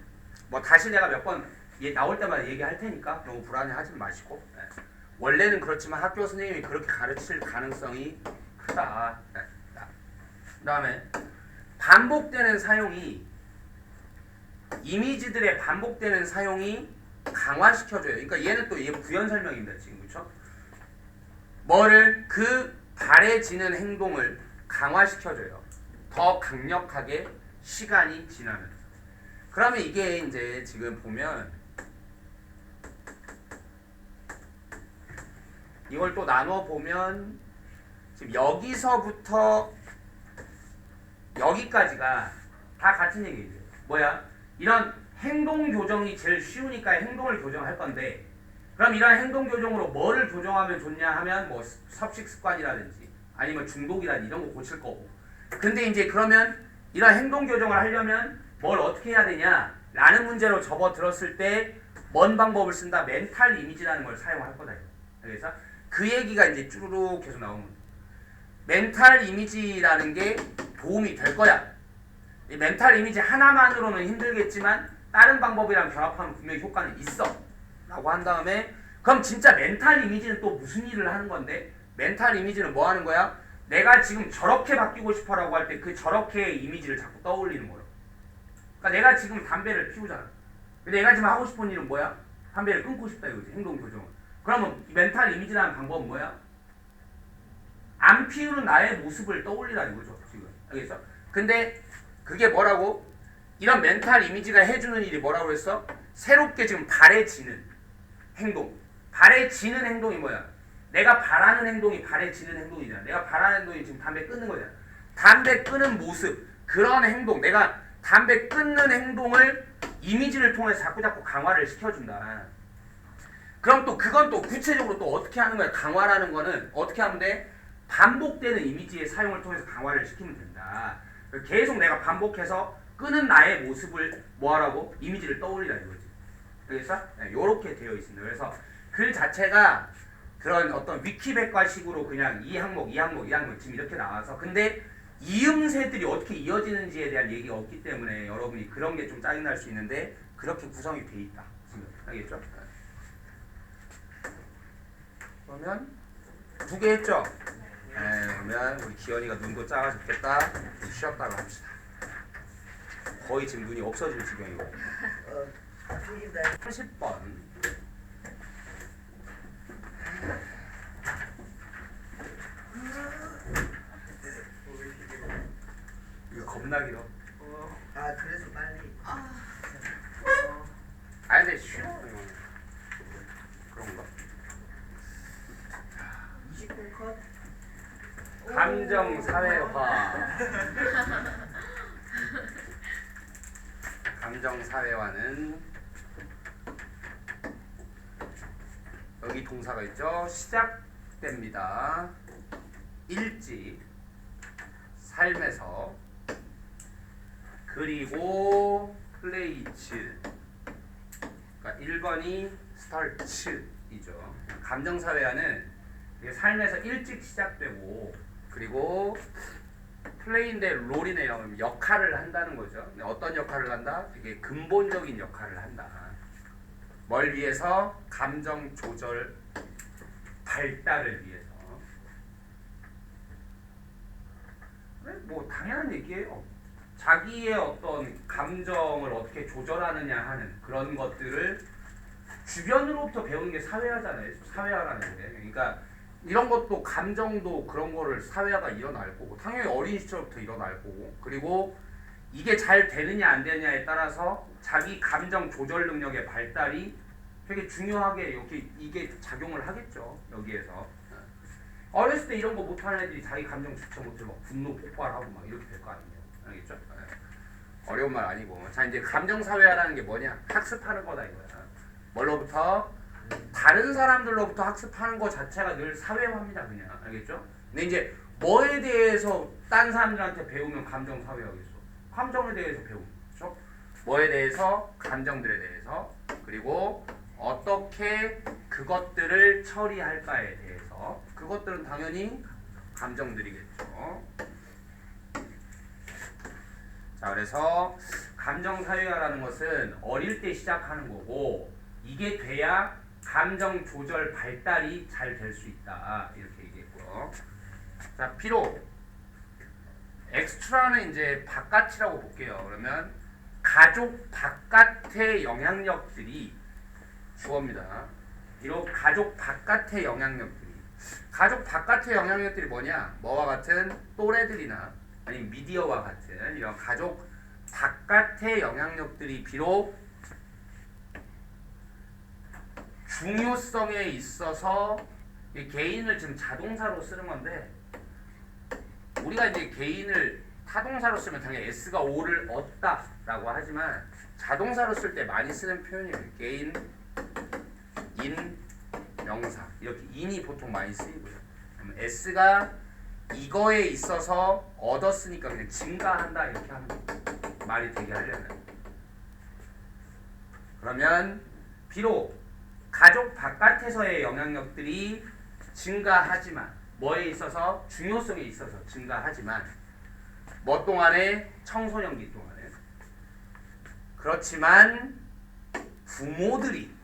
뭐 다시 내가 몇 번 나올 때마다 얘기할 테니까 너무 불안해하지 마시고. 네. 원래는 그렇지만 학교 선생님이 그렇게 가르칠 가능성이 크다. 네. 그 다음에 반복되는 사용이 이미지들의 반복되는 사용이 강화시켜줘요. 그러니까 얘는 또 얘 부연 설명입니다. 지금 그렇죠? 뭐를 그 바래지는 행동을 강화시켜줘요. 더 강력하게 시간이 지나면서. 그러면 이게 이제 지금 보면 이걸 또 나눠 보면 지금 여기서부터 여기까지가 다 같은 얘기예요. 뭐야? 이런 행동 교정이 제일 쉬우니까 행동을 교정할 건데 그럼 이런 행동 교정으로 뭐를 교정하면 좋냐 하면 뭐 섭식 습관이라든지 아니면 중독이라든지 이런 거 고칠 거고. 근데 이제 그러면 이런 행동 교정을 하려면 뭘 어떻게 해야 되냐 라는 문제로 접어들었을 때 뭔 방법을 쓴다? 멘탈 이미지라는 걸 사용할 거다. 그래서 그 얘기가 이제 쭈루룩 계속 나오는 거예요. 멘탈 이미지라는 게 도움이 될 거야. 이 멘탈 이미지 하나만으로는 힘들겠지만 다른 방법이랑 결합하면 분명히 효과는 있어 라고 한 다음에 그럼 진짜 멘탈 이미지는 또 무슨 일을 하는 건데? 멘탈 이미지는 뭐 하는 거야? 내가 지금 저렇게 바뀌고 싶어라고 할 때 그 저렇게의 이미지를 자꾸 떠올리는 거야. 그러니까 내가 지금 담배를 피우잖아. 근데 내가 지금 하고 싶은 일은 뭐야? 담배를 끊고 싶다 이거지. 행동 교정은. 그러면 멘탈 이미지라는 방법은 뭐야? 안 피우는 나의 모습을 떠올리라는 거죠. 지금. 알겠어? 근데 그게 뭐라고? 이런 멘탈 이미지가 해주는 일이 뭐라고 그랬어? 새롭게 지금 바래지는 행동. 바래지는 행동이 뭐야? 내가 바라는 행동이 바래지는 행동이잖아. 내가 바라는 행동이 지금 담배 끊는 거잖아. 담배 끊는 모습, 그런 행동, 내가 담배 끊는 행동을 이미지를 통해서 자꾸 강화를 시켜준다. 그럼 또 그건 또 구체적으로 또 어떻게 하는 거야? 강화라는 거는 어떻게 하면 돼? 반복되는 이미지의 사용을 통해서 강화를 시키면 된다. 계속 내가 반복해서 끄는 나의 모습을 뭐하라고? 이미지를 떠올리라 이거지. 그래서 이렇게 되어 있습니다. 그래서 글 자체가 그런 어떤 위키백과식으로 그냥 이 항목 지금 이렇게 나와서 근데 이음새들이 어떻게 이어지는지에 대한 얘기가 없기 때문에 여러분이 그런 게 좀 짜증날 수 있는데 그렇게 구성이 돼 있다. 알겠죠? 그러면 2개 했죠? 그러면 우리 기현이가 눈도 작아졌겠다. 쉬었다가 합시다. 거의 지금 눈이 없어질 지경이고. 30번. 이거 겁나 길어. 그래서 빨리. 근데 쉬워. 그런가? 20분 컷. 감정 사회화. 감정 사회화는 여기 동사가 있죠. 시작됩니다. 일찍 삶에서 그리고 플레이츠. 그러니까 1번이 스타츠이죠. 감정 사회화는 삶에서 일찍 시작되고 그리고 플레이인데 롤이네요. 역할을 한다는 거죠. 어떤 역할을 한다? 되게 근본적인 역할을 한다. 뭘 위해서? 감정 조절 발달을 위해서. 뭐 당연한 얘기예요. 자기의 어떤 감정을 어떻게 조절하느냐 하는 그런 것들을 주변으로부터 배우는 게 사회화잖아요. 사회화라는 게. 그러니까 이런 것도 감정도 그런 거를 사회화가 일어날 거고 당연히 어린 시절부터 일어날 거고 그리고 이게 잘 되느냐 안 되느냐에 따라서 자기 감정 조절 능력의 발달이 되게 중요하게 이게 작용을 하겠죠. 여기에서 어렸을 때 이런 거 못하는 애들이 자기 감정 주체 못해 막 분노 폭발하고 막 이렇게 될 거 아니에요. 알겠죠? 어려운 말 아니고 자 이제 감정 사회화라는 게 뭐냐? 학습하는 거다 이거야. 뭘로부터? 다른 사람들로부터 학습하는 것 자체가 늘 사회화입니다. 그냥 알겠죠? 근데 이제 뭐에 대해서 딴 사람들한테 배우면 감정 사회화겠어? 감정에 대해서 배우는 거죠. 뭐에 대해서? 감정들에 대해서. 그리고 어떻게 그것들을 처리할까에 대해서. 그것들은 당연히 감정들이겠죠. 자, 그래서 감정 사회화라는 것은 어릴 때 시작하는 거고 이게 돼야 감정 조절 발달이 잘 될 수 있다. 이렇게 얘기했고요. 자, 비록 엑스트라는 이제 바깥이라고 볼게요. 그러면 가족 바깥의 영향력들이 주어입니다. 비록 가족 바깥의 영향력들이 가족 바깥의 영향력들이 뭐냐? 뭐와 같은 또래들이나 아니면 미디어와 같은 이런 가족 바깥의 영향력들이 비록 중요성에 있어서 이 개인을 지금 자동사로 쓰는 건데 우리가 이제 개인을 타동사로 쓰면 당연히 S가 O를 얻다라고 하지만 자동사로 쓸 때 많이 쓰는 표현이에요. 개인, 인, 명사 이렇게 인이 보통 많이 쓰이고요. 그러면 S가 이거에 있어서 얻었으니까 그냥 증가한다 이렇게 하는 거예요. 말이 되게 하려면. 그러면 비록 가족 바깥에서의 영향력들이 증가하지만 뭐에 있어서? 중요성에 있어서 증가하지만 뭐 동안에? 청소년기 동안에. 그렇지만 부모들이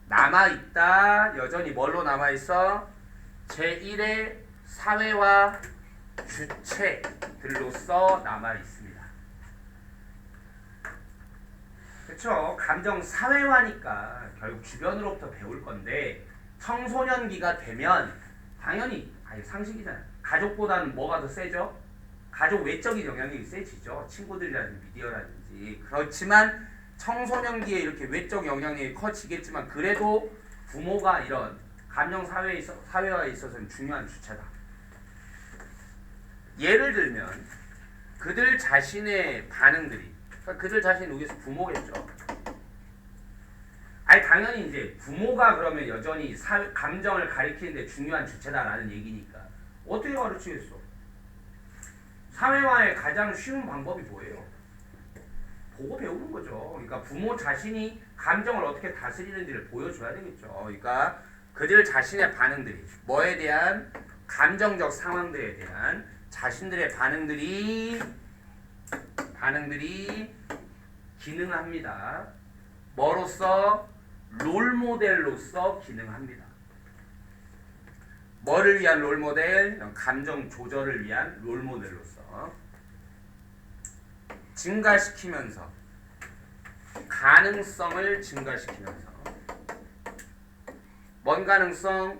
남아있다. 여전히 뭘로 남아있어? 제1의 사회와 주체들로서 남아있습니다. 그쵸? 감정 사회화니까 결국 주변으로부터 배울 건데 청소년기가 되면 당연히 상식이잖아요. 가족보다는 뭐가 더 세죠? 가족 외적인 영향력이 세지죠. 친구들이라든지 미디어라든지. 그렇지만 청소년기에 이렇게 외적 영향력이 커지겠지만 그래도 부모가 이런 감정 사회화에 있어서는 중요한 주체다. 예를 들면 그들 자신의 반응들이, 그러니까 그들 자신이 여기서 부모겠죠. 아니 당연히 이제 부모가 그러면 여전히 감정을 가리키는데 중요한 주체다라는 얘기니까 어떻게 가르치겠어? 사회화의 가장 쉬운 방법이 뭐예요? 보고 배우는 거죠. 그러니까 부모 자신이 감정을 어떻게 다스리는지를 보여줘야 되겠죠. 그러니까 그들 자신의 반응들이, 뭐에 대한 감정적 상황들에 대한 자신들의 반응들이 기능합니다. 뭐로서? 롤모델로서 기능합니다. 뭐를 위한 롤모델? 감정 조절을 위한 롤모델로서 증가시키면서, 가능성을 증가시키면서. 뭔 가능성?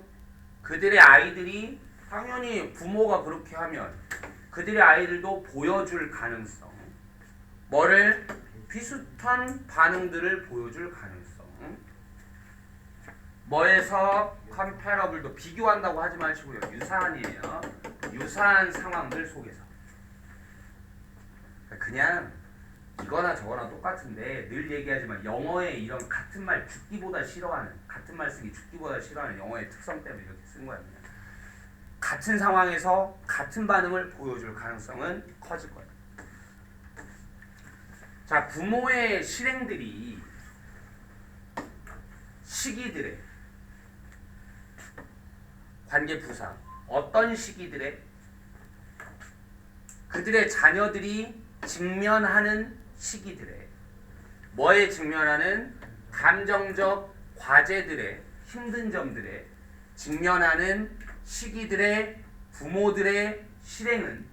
그들의 아이들이 당연히 부모가 그렇게 하면 그들의 아이들도 보여줄 가능성. 뭐를? 비슷한 반응들을 보여줄 가능성. 뭐에서? comparable도 비교한다고 하지 마시고요. 유사한이에요. 유사한 상황들 속에서. 그냥 이거나 저거나 똑같은데 늘 얘기하지만 영어에 이런 같은 말 죽기보다 싫어하는, 같은 말 쓰기 죽기보다 싫어하는 영어의 특성 때문에 이렇게 쓴 거야. 그냥. 같은 상황에서 같은 반응을 보여줄 가능성은 커질 거예요. 자, 부모의 실행들이 시기들의 관계 부상, 어떤 시기들에 그들의 자녀들이 직면하는 시기들에, 뭐에 직면하는? 감정적 과제들의, 힘든 점들에 직면하는 시기들의 부모들의 실행은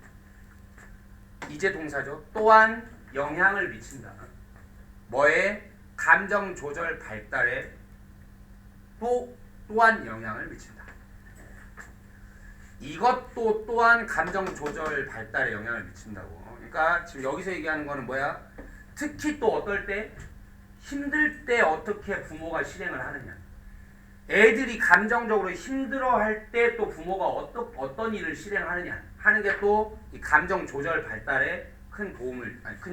이제 동사죠. 또한 영향을 미친다. 뭐에? 감정 조절 발달에 또한 영향을 미친다. 이것도 또한 감정 조절 발달에 영향을 미친다고. 그러니까 지금 여기서 얘기하는 거는 뭐야? 특히 또 어떨 때? 힘들 때 어떻게 부모가 실행을 하느냐. 애들이 감정적으로 힘들어할 때 또 부모가 어떤 일을 실행하느냐 하는 게 또 이 감정 조절 발달에 큰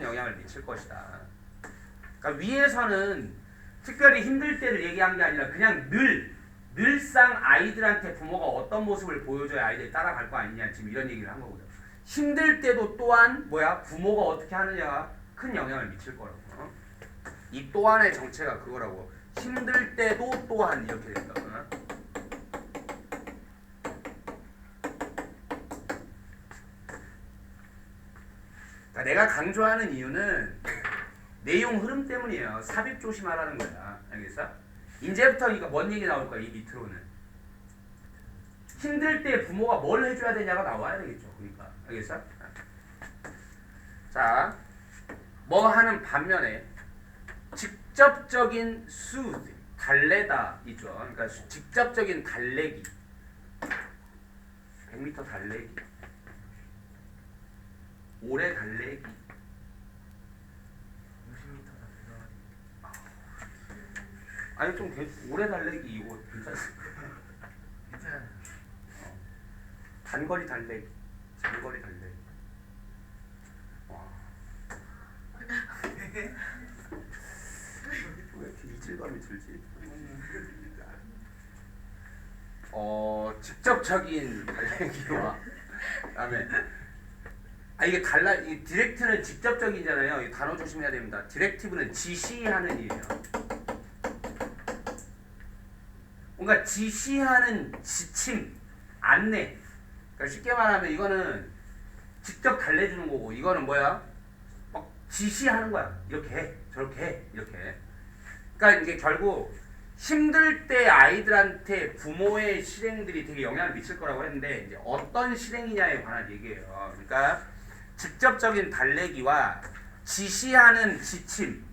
영향을 미칠 것이다. 그러니까 위에서는 특별히 힘들 때를 얘기한 게 아니라 그냥 늘상 아이들한테 부모가 어떤 모습을 보여줘야 아이들이 따라갈 거 아니냐, 지금 이런 얘기를 한 거거든요. 힘들 때도 또한 뭐야? 부모가 어떻게 하느냐가 큰 영향을 미칠 거라고. 이 또한의 정체가 그거라고. 힘들 때도 또한 이렇게 된다. 그러니까 내가 강조하는 이유는 내용 흐름 때문이에요. 삽입 조심하라는 거야. 알겠어? 이제부터 이거 뭔 얘기 나올 거야, 이 밑으로는. 힘들 때 부모가 뭘 해줘야 되냐가 나와야 되겠죠. 그러니까. 알겠어? 자, 뭐 하는 반면에 직접적인 soothe, 달래다 있죠. 그러니까 직접적인 달래기. 100m 달래기. 오래 달래기. 50m다 아니 좀 오래 달래기 이거 괜찮습니까? 괜찮아. 단거리 달래기, 장거리 달래기. 와. 왜 이렇게 이질감이 들지? 직접적인 달래기와 그다음에 이게 이 디렉트는 직접적이잖아요. 이 단어 조심해야 됩니다. 디렉티브는 지시하는 일이에요. 뭔가 지시하는 지침, 안내. 그러니까 쉽게 말하면 이거는 직접 달래주는 거고, 이거는 뭐야? 막 지시하는 거야. 이렇게 해, 저렇게 해, 이렇게. 그러니까 이게 결국 힘들 때 아이들한테 부모의 실행들이 되게 영향을 미칠 거라고 했는데 이제 어떤 실행이냐에 관한 얘기예요. 그러니까 직접적인 달래기와 지시하는 지침,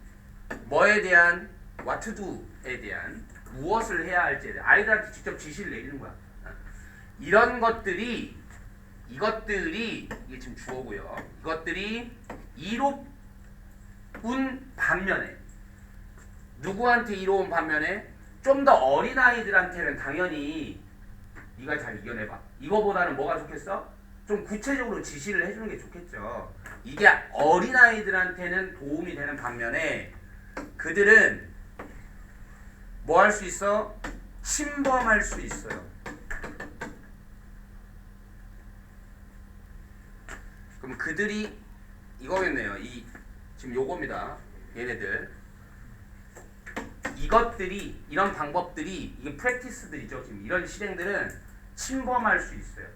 뭐에 대한 what to do에 대한 무엇을 해야 할지에 대한 아이들한테 직접 지시를 내리는 거야. 이런 것들이 이게 지금 주어고요. 이것들이 이로운 반면에 누구한테 이로운 반면에 좀 더 어린 아이들한테는 당연히 네가 잘 이겨내봐. 이거보다는 뭐가 좋겠어? 좀 구체적으로 지시를 해주는 게 좋겠죠. 이게 어린 아이들한테는 도움이 되는 반면에 그들은 뭐 할 수 있어? 침범할 수 있어요. 그럼 그들이 이거겠네요. 지금 요겁니다. 얘네들. 이것들이 이런 방법들이 이게 프랙티스들이죠. 지금 이런 실행들은 침범할 수 있어요.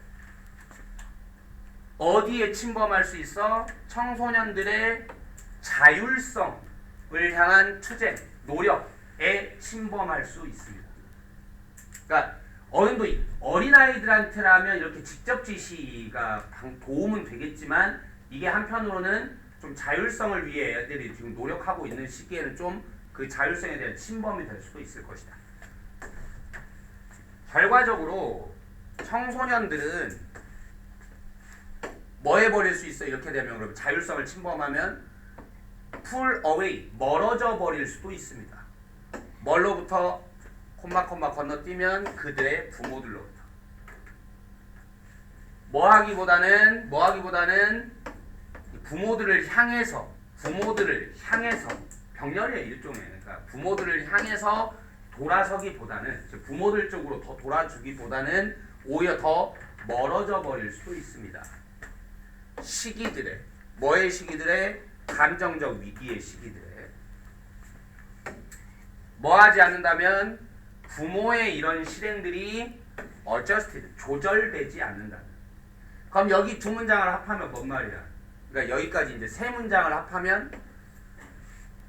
어디에 침범할 수 있어? 청소년들의 자율성을 향한 투쟁, 노력에 침범할 수 있습니다. 그러니까 어느 정도 어린아이들한테라면 이렇게 직접 지시가 도움은 되겠지만 이게 한편으로는 좀 자율성을 위해 애들이 지금 노력하고 있는 시기에는 좀 그 자율성에 대한 침범이 될 수도 있을 것이다. 결과적으로 청소년들은 뭐 해버릴 수 있어? 이렇게 되면 그럼 자율성을 침범하면 pull away, 멀어져 버릴 수도 있습니다. 뭘로부터? 콤마 건너뛰면 그들의 부모들로부터. 뭐하기보다는 부모들을 향해서 병렬이에요. 일종의. 그러니까 부모들을 향해서 돌아서기보다는 부모들 쪽으로 더 돌아주기보다는 오히려 더 멀어져 버릴 수도 있습니다. 시기들의 뭐의 시기들의 감정적 위기의 시기들의 뭐하지 않는다면 부모의 이런 실행들이 adjusted 조절되지 않는다는. 그럼 여기 두 문장을 합하면 뭔 말이야? 그러니까 여기까지 이제 세 문장을 합하면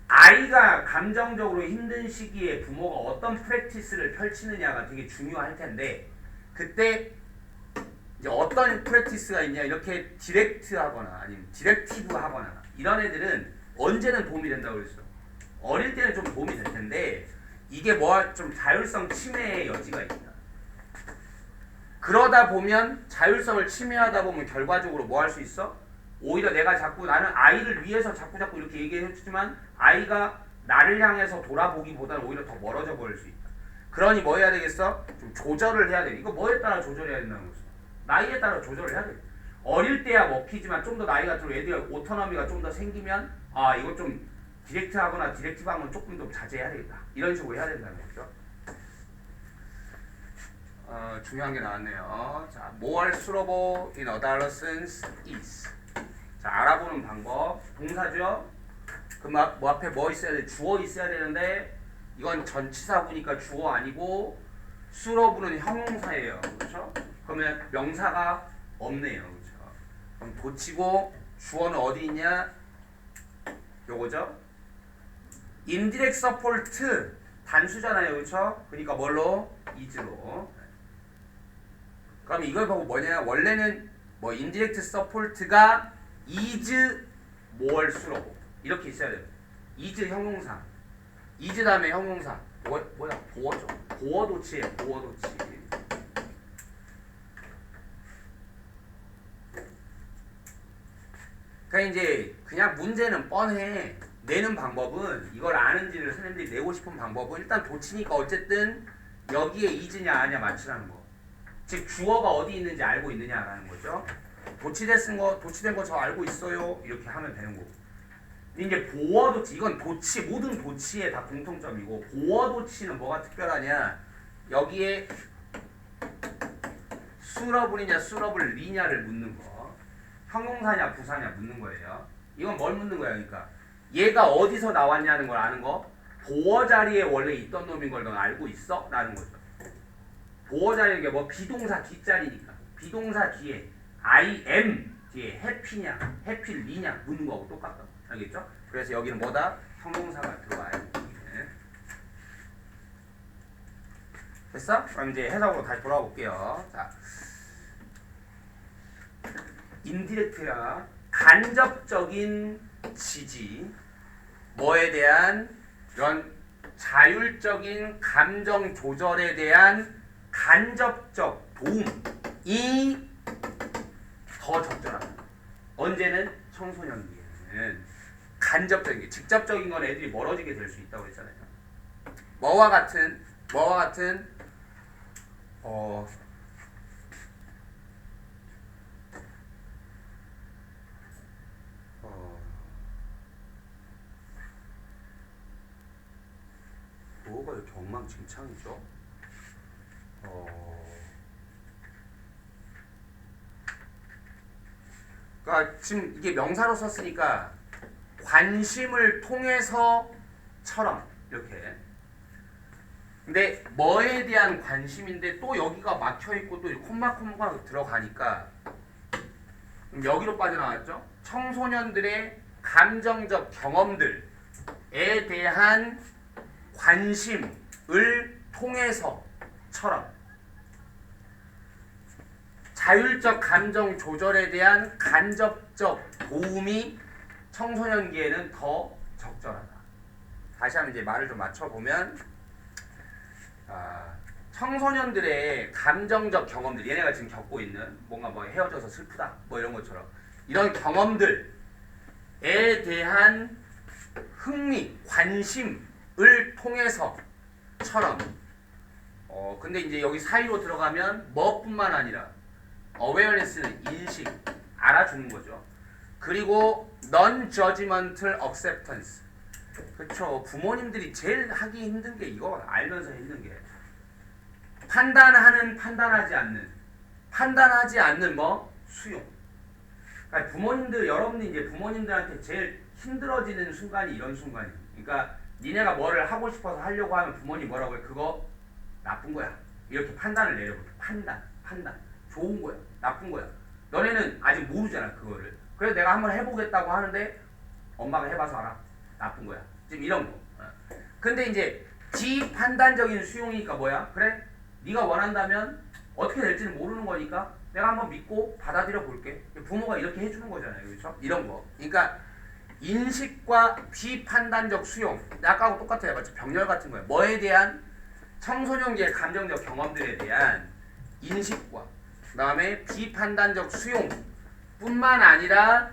아이가 감정적으로 힘든 시기에 부모가 어떤 프랙티스를 펼치느냐가 되게 중요할 텐데 그때 이제 어떤 프랙티스가 있냐 이렇게 디렉트하거나 아니면 디렉티브하거나 이런 애들은 언제는 도움이 된다고 그랬어. 어릴 때는 좀 도움이 될 텐데 이게 좀 자율성 침해의 여지가 있다. 그러다 보면 자율성을 침해하다 보면 결과적으로 뭐 할 수 있어? 오히려 내가 자꾸 나는 아이를 위해서 자꾸 이렇게 얘기해주지만 아이가 나를 향해서 돌아보기보다는 오히려 더 멀어져 버릴 수 있다. 그러니 뭐 해야 되겠어? 좀 조절을 해야 돼. 이거 뭐에 따라 조절해야 된다는 거죠. 나이에 따라 조절을 해야 돼. 어릴 때야 먹히지만 좀 더 나이가 들어 애들 오토노미가 좀 더 생기면 이거 좀 디렉트하거나 디렉티브한 건 조금 더 자제해야 되겠다. 이런 식으로 해야 된다는 거죠. 중요한 게 나왔네요. 자, more suitable in adolescence is. 자, 알아보는 방법. 동사죠. 그럼 뭐 앞에 뭐 있어야 돼? 주어 있어야 되는데 이건 전치사구니까 주어 아니고 suitable는 형용사예요. 그렇죠? 그러면 명사가 없네요. 그렇죠? 그럼 도치고 주어는 어디 있냐? 요거죠? indirect support 단수잖아요. 그렇죠? 그러니까 뭘로? is로. 그럼 이걸 보고 뭐냐? 원래는 뭐 indirect support가 is more suitable 이렇게 있어야 돼요. is 형용사, is 다음에 형용사. 뭐야? 보어죠. 보어 도치예요. 보어 도치. 그러니까 이제 그냥 문제는 뻔해. 내는 방법은 이걸 아는지를 선생님들이 내고 싶은 방법은 일단 도치니까 어쨌든 여기에 is냐 아냐 맞추라는 거. 즉 주어가 어디 있는지 알고 있느냐라는 거죠. 도치된 거 저 알고 있어요. 이렇게 하면 되는 거고. 근데 이제 보어 도치 이건 도치 모든 도치에 다 공통점이고 보어 도치는 뭐가 특별하냐? 여기에 수러블이냐 수러블리냐를 묻는 거. 형용사냐 부사냐 묻는 거예요. 이건 뭘 묻는 거야? 그러니까 얘가 어디서 나왔냐는 걸 아는 거. 보어 자리에 원래 있던 놈인 걸 넌 알고 있어? 라는 거죠. 보어 자리에 뭐 비동사 뒷자리니까 비동사 뒤에 I am 뒤에 happy냐 happy리냐 묻는 거하고 똑같다. 알겠죠? 그래서 여기는 뭐다? 형용사가 들어와요. 네. 됐어? 그럼 이제 해석으로 다시 돌아와 볼게요. 자, 인디렉트야 간접적인 지지, 뭐에 대한 이런 자율적인 감정 조절에 대한 간접적 도움이 더 적절하다. 언제는 청소년기에는 간접적인 게, 직접적인 건 애들이 멀어지게 될 수 있다고 했잖아요. 뭐와 같은 뭐가 이렇게 엉망진창이죠? 그러니까 지금 이게 명사로 썼으니까 관심을 통해서처럼 이렇게. 근데 뭐에 대한 관심인데 또 여기가 막혀 있고 또 콤마 들어가니까 여기로 빠져나왔죠. 청소년들의 감정적 경험들에 대한 관심을 통해서처럼 자율적 감정 조절에 대한 간접적 도움이 청소년기에는 더 적절하다. 다시 한번 이제 말을 좀 맞춰보면, 청소년들의 감정적 경험들, 얘네가 지금 겪고 있는 뭔가 뭐 헤어져서 슬프다 뭐 이런 것처럼 이런 경험들에 대한 흥미, 관심을 통해서처럼. 근데 이제 여기 사이로 들어가면 뭐뿐만 아니라 awareness는 인식, 알아주는 거죠. 그리고 non-judgmental acceptance. 그렇죠. 부모님들이 제일 하기 힘든 게 이거, 알면서 힘든 게 판단하지 않는 뭐 수용. 그러니까 부모님들, 여러분이 이제 부모님들한테 제일 힘들어지는 순간이 이런 순간이에요. 그러니까 니네가 뭐를 하고 싶어서 하려고 하면 부모님 뭐라고 해? 그거 나쁜 거야. 이렇게 판단을 내려버려. 판단. 좋은 거야. 나쁜 거야. 너네는 아직 모르잖아, 그거를. 그래서 내가 한번 해보겠다고 하는데 엄마가 해봐서 알아. 나쁜 거야. 지금 이런 거. 근데 이제 비판단적인 수용이니까 뭐야? 그래? 네가 원한다면 어떻게 될지는 모르는 거니까 내가 한번 믿고 받아들여 볼게. 부모가 이렇게 해주는 거잖아요. 그렇죠? 이런 거. 그러니까 인식과 비판단적 수용. 아까하고 똑같아요. 맞죠? 병렬 같은 거예요. 뭐에 대한? 청소년기의 감정적 경험들에 대한 인식과 그 다음에 비판단적 수용 뿐만 아니라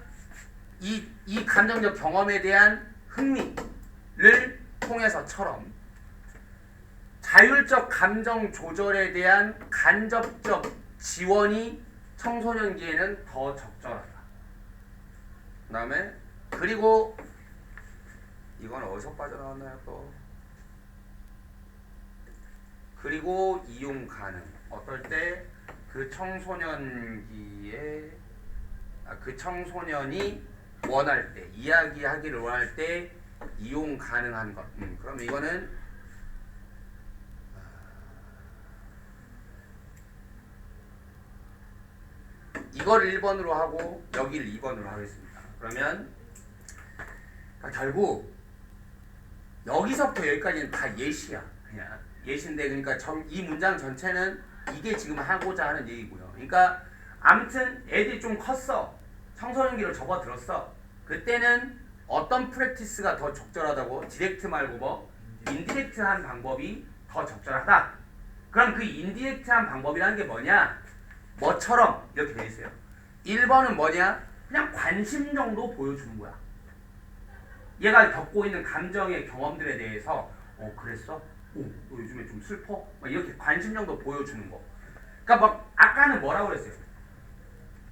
이 감정적 경험에 대한 흥미를 통해서처럼 자율적 감정 조절에 대한 간접적 지원이 청소년기에는 더 적절하다. 그 다음에 그리고 이건 어디서 빠져나왔나요 또? 그리고 이용 가능. 어떨 때 그 청소년기에 그 청소년이 원할 때, 이야기하기를 원할 때 이용 가능한 것. 그럼 이거는 이걸 1번으로 하고 여기를 2번으로 하겠습니다. 그러면 결국 여기서부터 여기까지는 다 예시야. 그냥 예시인데, 그러니까 이 문장 전체는 이게 지금 하고자 하는 얘기고요. 그러니까 아무튼 애들이 좀 컸어. 청소년기를 접어들었어. 그때는 어떤 프랙티스가 더 적절하다고? 디렉트 말고 뭐? 인디렉트한 방법이 더 적절하다. 그럼 그 인디렉트한 방법이라는 게 뭐냐? 뭐처럼 이렇게 돼 있어요. 1번은 뭐냐? 그냥 관심 정도 보여주는 거야. 얘가 겪고 있는 감정의 경험들에 대해서 그랬어? 너 요즘에 좀 슬퍼? 막 이렇게 관심 정도 보여주는 거. 그러니까 막 아까는 뭐라고 그랬어요?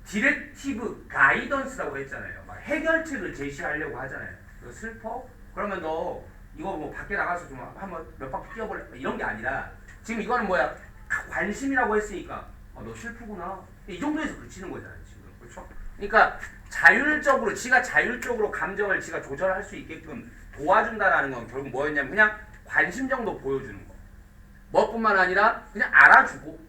디렉티브 가이던스라고 했잖아요. 막 해결책을 제시하려고 하잖아요. 너 슬퍼? 그러면 너 이거 뭐 밖에 나가서 좀 한번 몇 바퀴 뛰어볼래? 이런 게 아니라 지금 이거는 뭐야? 관심이라고 했으니까 너 슬프구나. 이 정도에서 그치는 거잖아요. 지금. 그렇죠? 그러니까 자율적으로, 지가 자율적으로 감정을 지가 조절할 수 있게끔 도와준다라는 건 결국 뭐였냐면 그냥 관심 정도 보여주는 거. 뭐뿐만 아니라 그냥 알아주고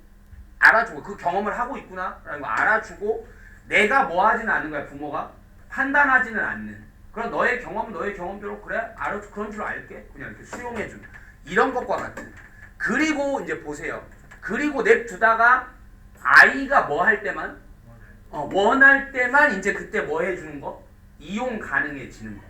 그 경험을 하고 있구나라는 거 알아주고, 내가 뭐 하지는 않는 거야. 부모가 판단하지는 않는 그런 너의 경험대로 그래 알아서 그런 줄 알게 그냥 이렇게 수용해주는 이런 것과 같은. 그리고 이제 보세요. 그리고 냅두다가 I가 뭐 할 때만 원할 때만 이제 그때 뭐 해주는 거? 이용 가능해지는 거.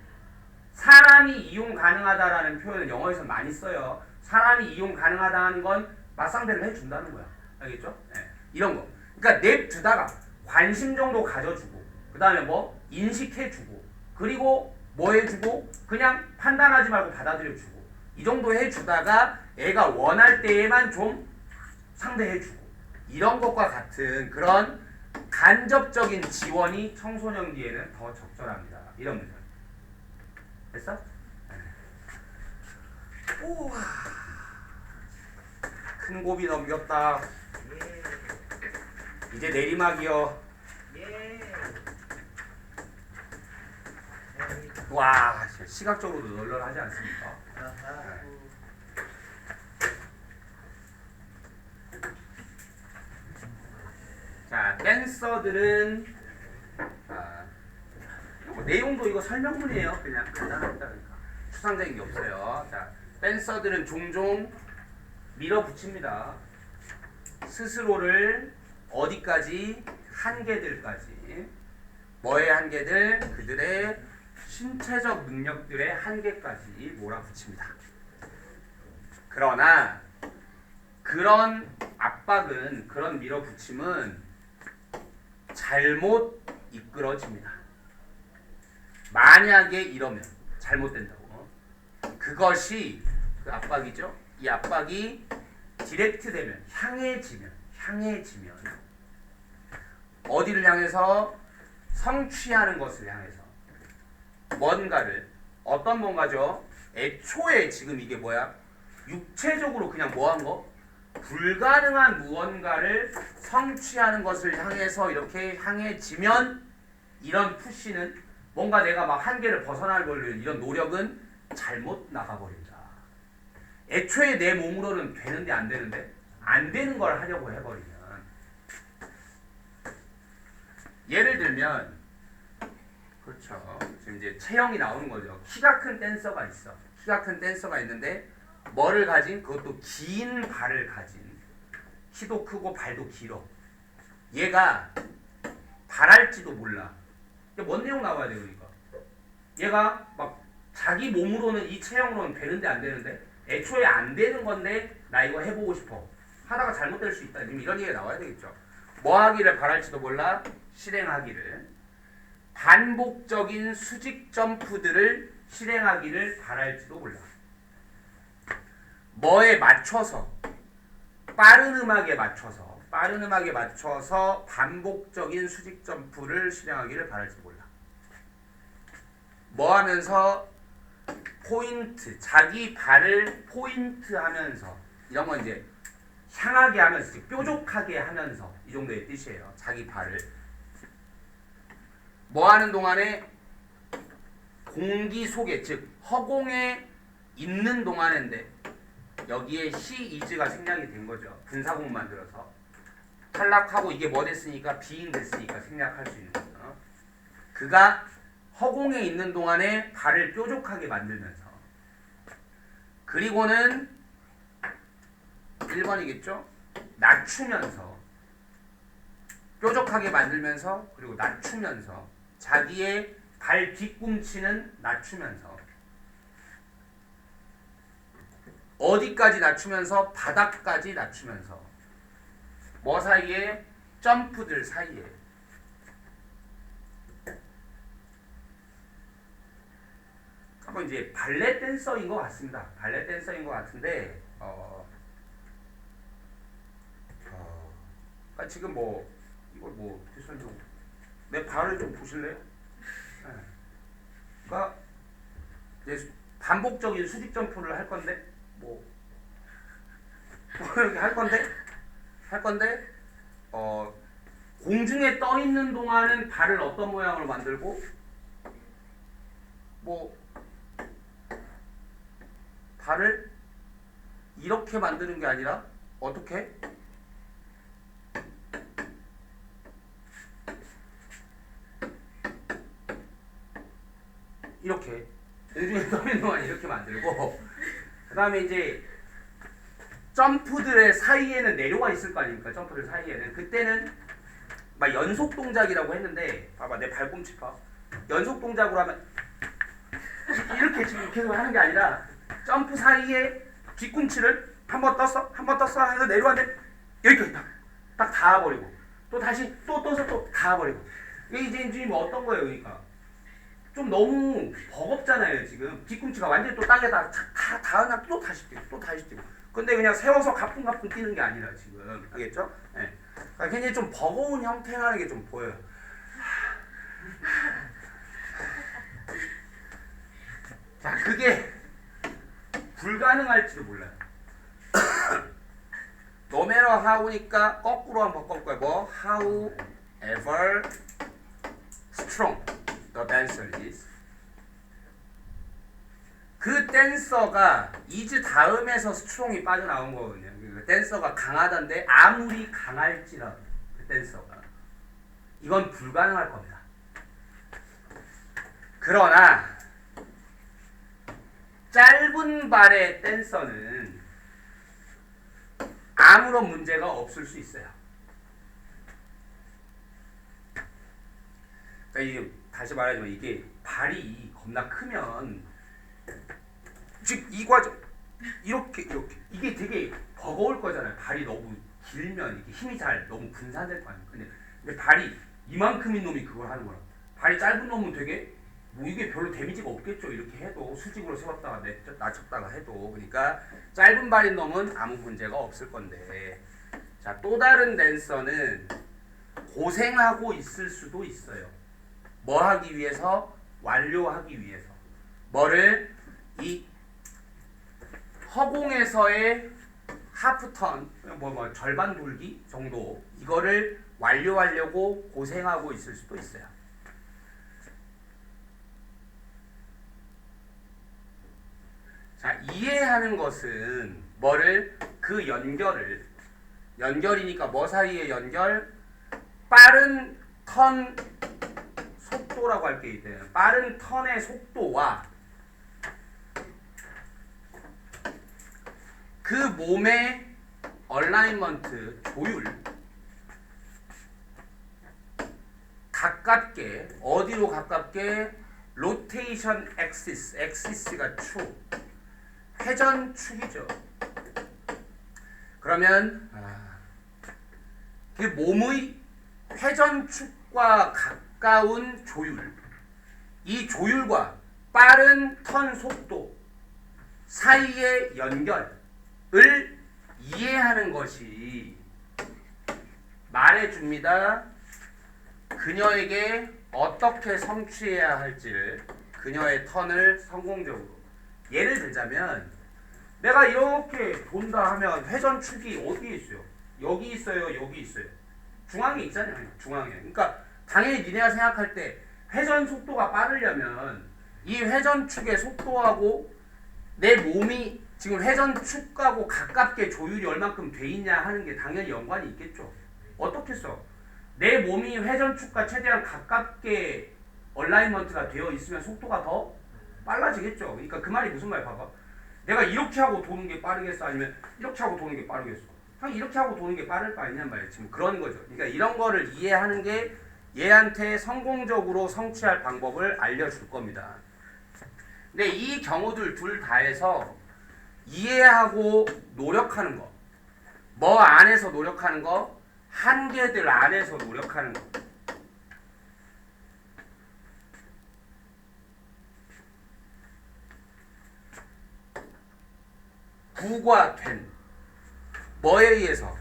사람이 이용 가능하다라는 표현을 영어에서 많이 써요. 사람이 이용 가능하다는 건 맞상대를 해준다는 거야. 알겠죠? 네. 이런 거. 그러니까 냅두다가 관심 정도 가져주고 그 다음에 뭐 인식해주고 그리고 뭐 해주고 그냥 판단하지 말고 받아들여주고 이 정도 해주다가 애가 원할 때에만 좀 상대해주고 이런 것과 같은 그런 간접적인 지원이 청소년기에는 더 적절합니다. 이런 문제. 됐어? 우와. 큰 고비 넘겼다. 예. 이제 내리막이요. 예. 와, 시각적으로도 널널하지 않습니까? 아하. 자, 댄서들은 뭐 내용도 이거 설명문이에요. 그냥 간단합니다. 그러니까 추상적인 게 없어요. 자, 댄서들은 종종 밀어붙입니다. 스스로를 어디까지? 한계들까지. 뭐의 한계들? 그들의 신체적 능력들의 한계까지 몰아붙입니다. 그러나 그런 압박은, 그런 밀어붙임은 잘못 이끌어집니다. 만약에 이러면 잘못된다고. 그것이 그 압박이죠. 이 압박이 디렉트 되면, 향해지면 어디를 향해서? 성취하는 것을 향해서 뭔가를, 어떤 뭔가죠? 애초에 지금 이게 뭐야? 육체적으로 그냥 뭐 한 거? 불가능한 무언가를 성취하는 것을 향해서 이렇게 향해지면 이런 푸시는 뭔가 내가 막 한계를 벗어나려는 이런 노력은 잘못 나가버린다. 애초에 내 몸으로는 되는데 안 되는데 안 되는 걸 하려고 해버리면 예를 들면 그렇죠. 지금 이제 체형이 나오는 거죠. 키가 큰 댄서가 있어. 키가 큰 댄서가 있는데 뭐를 가진? 그것도 긴 발을 가진. 키도 크고 발도 길어. 얘가 발할지도 몰라. 뭔 내용 나와야 돼 그러니까. 얘가 막 자기 몸으로는 이 체형으로는 되는데 안 되는데 애초에 안 되는 건데 나 이거 해보고 싶어. 하다가 잘못될 수 있다. 이런 얘기가 나와야 되겠죠. 뭐 하기를 바랄지도 몰라. 실행하기를. 반복적인 수직 점프들을 실행하기를 바랄지도 몰라. 뭐에 맞춰서 빠른 음악에 맞춰서 반복적인 수직 점프를 실행하기를 바랄지도 몰라. 뭐 하면서 포인트, 자기 발을 포인트 하면서 이런 건 이제 향하게 하면서 뾰족하게 하면서 이 정도의 뜻이에요. 자기 발을 뭐 하는 동안에 공기 속에 즉 허공에 있는 동안인데 여기에 he is가 생략이 된 거죠. 분사구문 만들어서 탈락하고 이게 뭐 됐으니까 being 됐으니까 생략할 수 있는 거죠. 그가 허공에 있는 동안에 발을 뾰족하게 만들면서 그리고는 1번이겠죠? 낮추면서 뾰족하게 만들면서 그리고 낮추면서 자기의 발 뒤꿈치는 낮추면서 어디까지 낮추면서 바닥까지 낮추면서 뭐 사이에? 점프들 사이에 한번 이제 발레 댄서인 것 같습니다. 발레 댄서인 것 같은데 그러니까 지금 뭐 이걸 뭐 설명 내 발을 좀 보실래요? 네. 그러니까 이제 반복적인 수직 점프를 할 건데 뭐 이렇게 할 건데 공중에 떠 있는 동안은 발을 어떤 모양으로 만들고 뭐 발을 이렇게 만드는 게 아니라 어떻게? 이렇게 공중에 떠 있는 동안 이렇게 만들고 그 다음에 이제 점프들의 사이에는 내려와 있을 거 아닙니까? 점프들 사이에는. 그때는 막 연속 동작이라고 했는데 봐봐 내 발꿈치 봐. 연속 동작으로 하면 이렇게 지금 계속 하는 게 아니라 점프 사이에 뒤꿈치를 한 번 떴어 해서 내려왔는데 여기까지 딱 닿아버리고 또 다시 또 떠서 또 닿아버리고. 이게 이제 뭐 어떤 거예요 그러니까 좀 너무 버겁잖아요 지금. 뒤꿈치가 완전히 또 땅에다 다 닿으나 또 다시 뛰고 또 다시 뛰고. 근데 그냥 세워서 가뿐가뿐 뛰는 게 아니라 지금 알겠죠? 네. 그러니까 굉장히 좀 버거운 형태라는 게 좀 보여요. 자, 그게 불가능할지도 몰라요. No matter how니까 거꾸로 한번 바꿔볼 거예요. 뭐? However strong the dancer is. 그 댄서가 is 다음에서 strong이 빠져나온 거거든요. 그 댄서가 강하던데 아무리 강할지라도 그 댄서가 이건 불가능할 겁니다. 그러나 짧은 발의 댄서는 아무런 문제가 없을 수 있어요. 그러니까 이게 다시 말하자면 이게 발이 겁나 크면 즉 이 과정 이렇게 이게 되게 버거울 거잖아요. 발이 너무 길면 이렇게 힘이 잘 너무 분산될 거 아니에요. 근데 발이 이만큼인 놈이 그걸 하는 거라. 발이 짧은 놈은 되게 뭐 이게 별로 데미지가 없겠죠. 이렇게 해도 수직으로 세웠다가 낮췄다가 해도. 그러니까 짧은 발인 놈은 아무 문제가 없을 건데, 자, 또 다른 댄서는 고생하고 있을 수도 있어요. 뭐 하기 위해서? 완료하기 위해서. 뭐를? 이 허공에서의 하프턴, 뭐 절반 돌기 정도, 이거를 완료하려고 고생하고 있을 수도 있어요. 자, 이해하는 것은 뭐를? 그 연결이니까 뭐 사이의 연결? 빠른 턴 속도라고 할 게 있대요. 빠른 턴의 속도와 그 몸의 얼라인먼트, 조율, 가깝게, 어디로 가깝게? 로테이션 엑시스가 축, 회전축이죠. 그러면 그 몸의 회전축과 가까운 조율, 이 조율과 빠른 턴 속도 사이의 연결을 이해하는 것이 말해줍니다. 그녀에게 어떻게 성취해야 할지를, 그녀의 턴을 성공적으로. 예를 들자면 내가 이렇게 돈다 하면 회전축이 어디에 있어요? 여기 있어요, 여기 있어요. 중앙에 있잖아요, 중앙에. 그러니까 당연히 니네가 생각할 때 회전 속도가 빠르려면 이 회전축의 속도하고 내 몸이 지금 회전축하고 가깝게 조율이 얼만큼 돼 있냐 하는 게 당연히 연관이 있겠죠. 어떻게 써? 내 몸이 회전축과 최대한 가깝게 얼라이먼트가 되어 있으면 속도가 더 빨라지겠죠. 그러니까 그 말이 무슨 말 봐봐. 내가 이렇게 하고 도는 게 빠르겠어? 아니면 이렇게 하고 도는 게 빠르겠어? 그냥 이렇게 하고 도는 게 빠를 거 아니냔 말이야. 지금 그런 거죠. 그러니까 이런 거를 이해하는 게 얘한테 성공적으로 성취할 방법을 알려줄 겁니다. 근데 이 경우들 둘 다에서 이해하고 노력하는 거, 뭐 안에서 노력하는 거, 한계들 안에서 노력하는 거. 부과된 뭐에 의해서?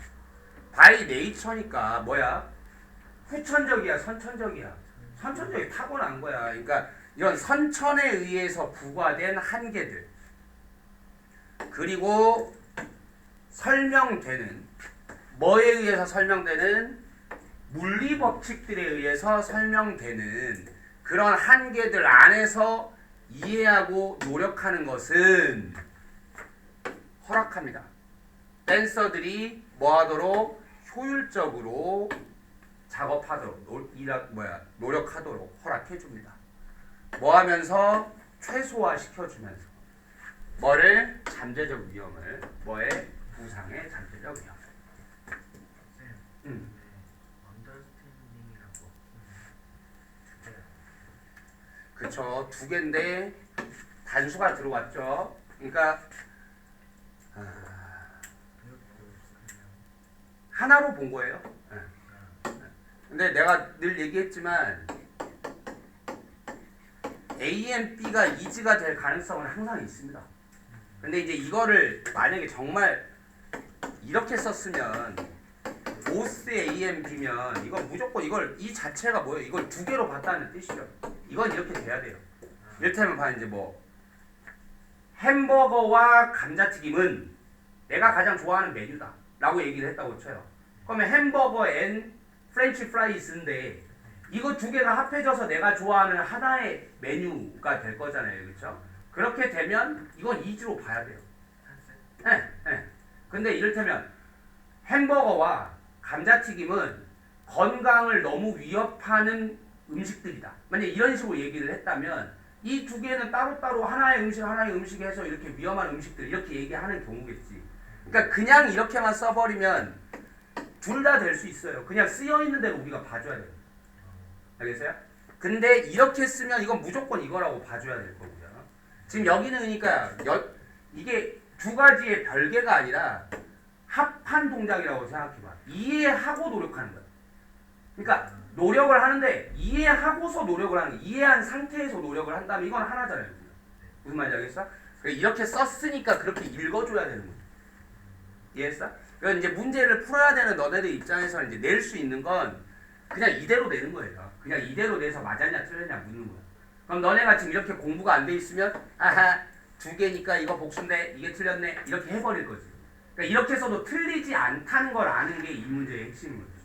바이 네이처니까 뭐야? 후천적이야, 선천적이야? 선천적이 타고난 거야. 그러니까 이런 선천에 의해서 부과된 한계들, 그리고 설명되는, 뭐에 의해서 설명되는? 물리 법칙들에 의해서 설명되는 그런 한계들 안에서 이해하고 노력하는 것은 허락합니다. 댄서들이 뭐하도록? 효율적으로 작업하도록, 노력하도록 허락해줍니다. 뭐하면서? 최소화시켜주면서. 뭐를? 잠재적 위험을 뭐에? 부상의 잠재적 위험. 쌤. 음. 언더스탠딩이라고 두 개야. 그쵸. 두 개인데 단수가 들어왔죠. 그러니까 이것도 그냥 하나로 본 거예요. 근데 내가 늘 얘기했지만 A, M, B가 이즈가 될 가능성은 항상 있습니다. 근데 이제 이거를 만약에 정말 이렇게 썼으면 보스 A, M, B면 이건 무조건 이걸 이 자체가 뭐예요? 이걸 두 개로 봤다는 뜻이죠. 이건 이렇게 돼야 돼요. 이를테면 봐 이제 뭐 햄버거와 감자튀김은 내가 가장 좋아하는 메뉴다 라고 얘기를 했다고 쳐요. 그러면 햄버거 앤 프렌치 프라이스인데 이거 두 개가 합해져서 내가 좋아하는 하나의 메뉴가 될 거잖아요. 그렇죠? 그렇게 되면 이건 이즈로 봐야 돼요. 근데 이를테면 햄버거와 감자튀김은 건강을 너무 위협하는 음식들이다. 만약 이런 식으로 얘기를 했다면 이 두 개는 따로따로 하나의 음식 해서 이렇게 위험한 음식들 이렇게 얘기하는 경우겠지. 그러니까 그냥 이렇게만 써버리면 둘 다 될 수 있어요. 그냥 쓰여 있는 대로 우리가 봐줘야 돼요. 알겠어요? 근데 이렇게 쓰면 이건 무조건 이거라고 봐줘야 될 거고요. 지금 여기는 그러니까 이게 두 가지의 별개가 아니라 합한 동작이라고 생각해봐. 이해하고 노력하는 거야. 그러니까 노력을 하는데 이해하고서 노력을 하는 거야. 이해한 상태에서 노력을 한다면 이건 하나잖아요. 무슨 말인지 알겠어? 그러니까 이렇게 썼으니까 그렇게 읽어줘야 되는 거야. 이해했어? 그러니까 이제 문제를 풀어야 되는 너네들 입장에서 이제 낼 수 있는 건 그냥 이대로 내는 거예요. 그냥 이대로 내서 맞았냐 틀렸냐 묻는 거야. 그럼 너네가 지금 이렇게 공부가 안 돼 있으면 아하 두 개니까 이거 복수인데 이게 틀렸네 이렇게 해버릴 거지. 그러니까 이렇게 해서도 틀리지 않다는 걸 아는 게 이 문제의 핵심인 거죠.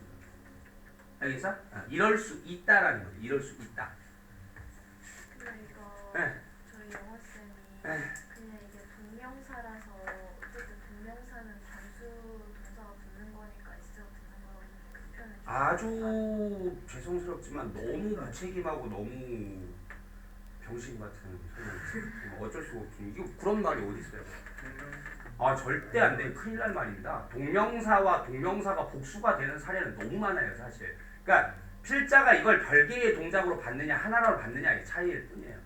알겠어? 이럴 수 있다라는 거죠. 이럴 수 있다. 근데 이거 네. 저희 영어 쌤이 네. 그냥 이게 동명사라서 어쨌든 동명사는 단수 동사가 붙는 거니까 S가 붙는 거라고 그 표현을 아주 죄송스럽지만 너무 무책임하고 너무 병신 같은 소리. 어쩔 수가 없지. 이거 그런 말이 어디 있어요? 아 절대 안 돼. 큰일 날 말입니다. 동명사와 동명사가 복수가 되는 사례는 너무 많아요, 사실. 그러니까 필자가 이걸 별개의 동작으로 받느냐 하나로 받느냐의 차이일 뿐이에요.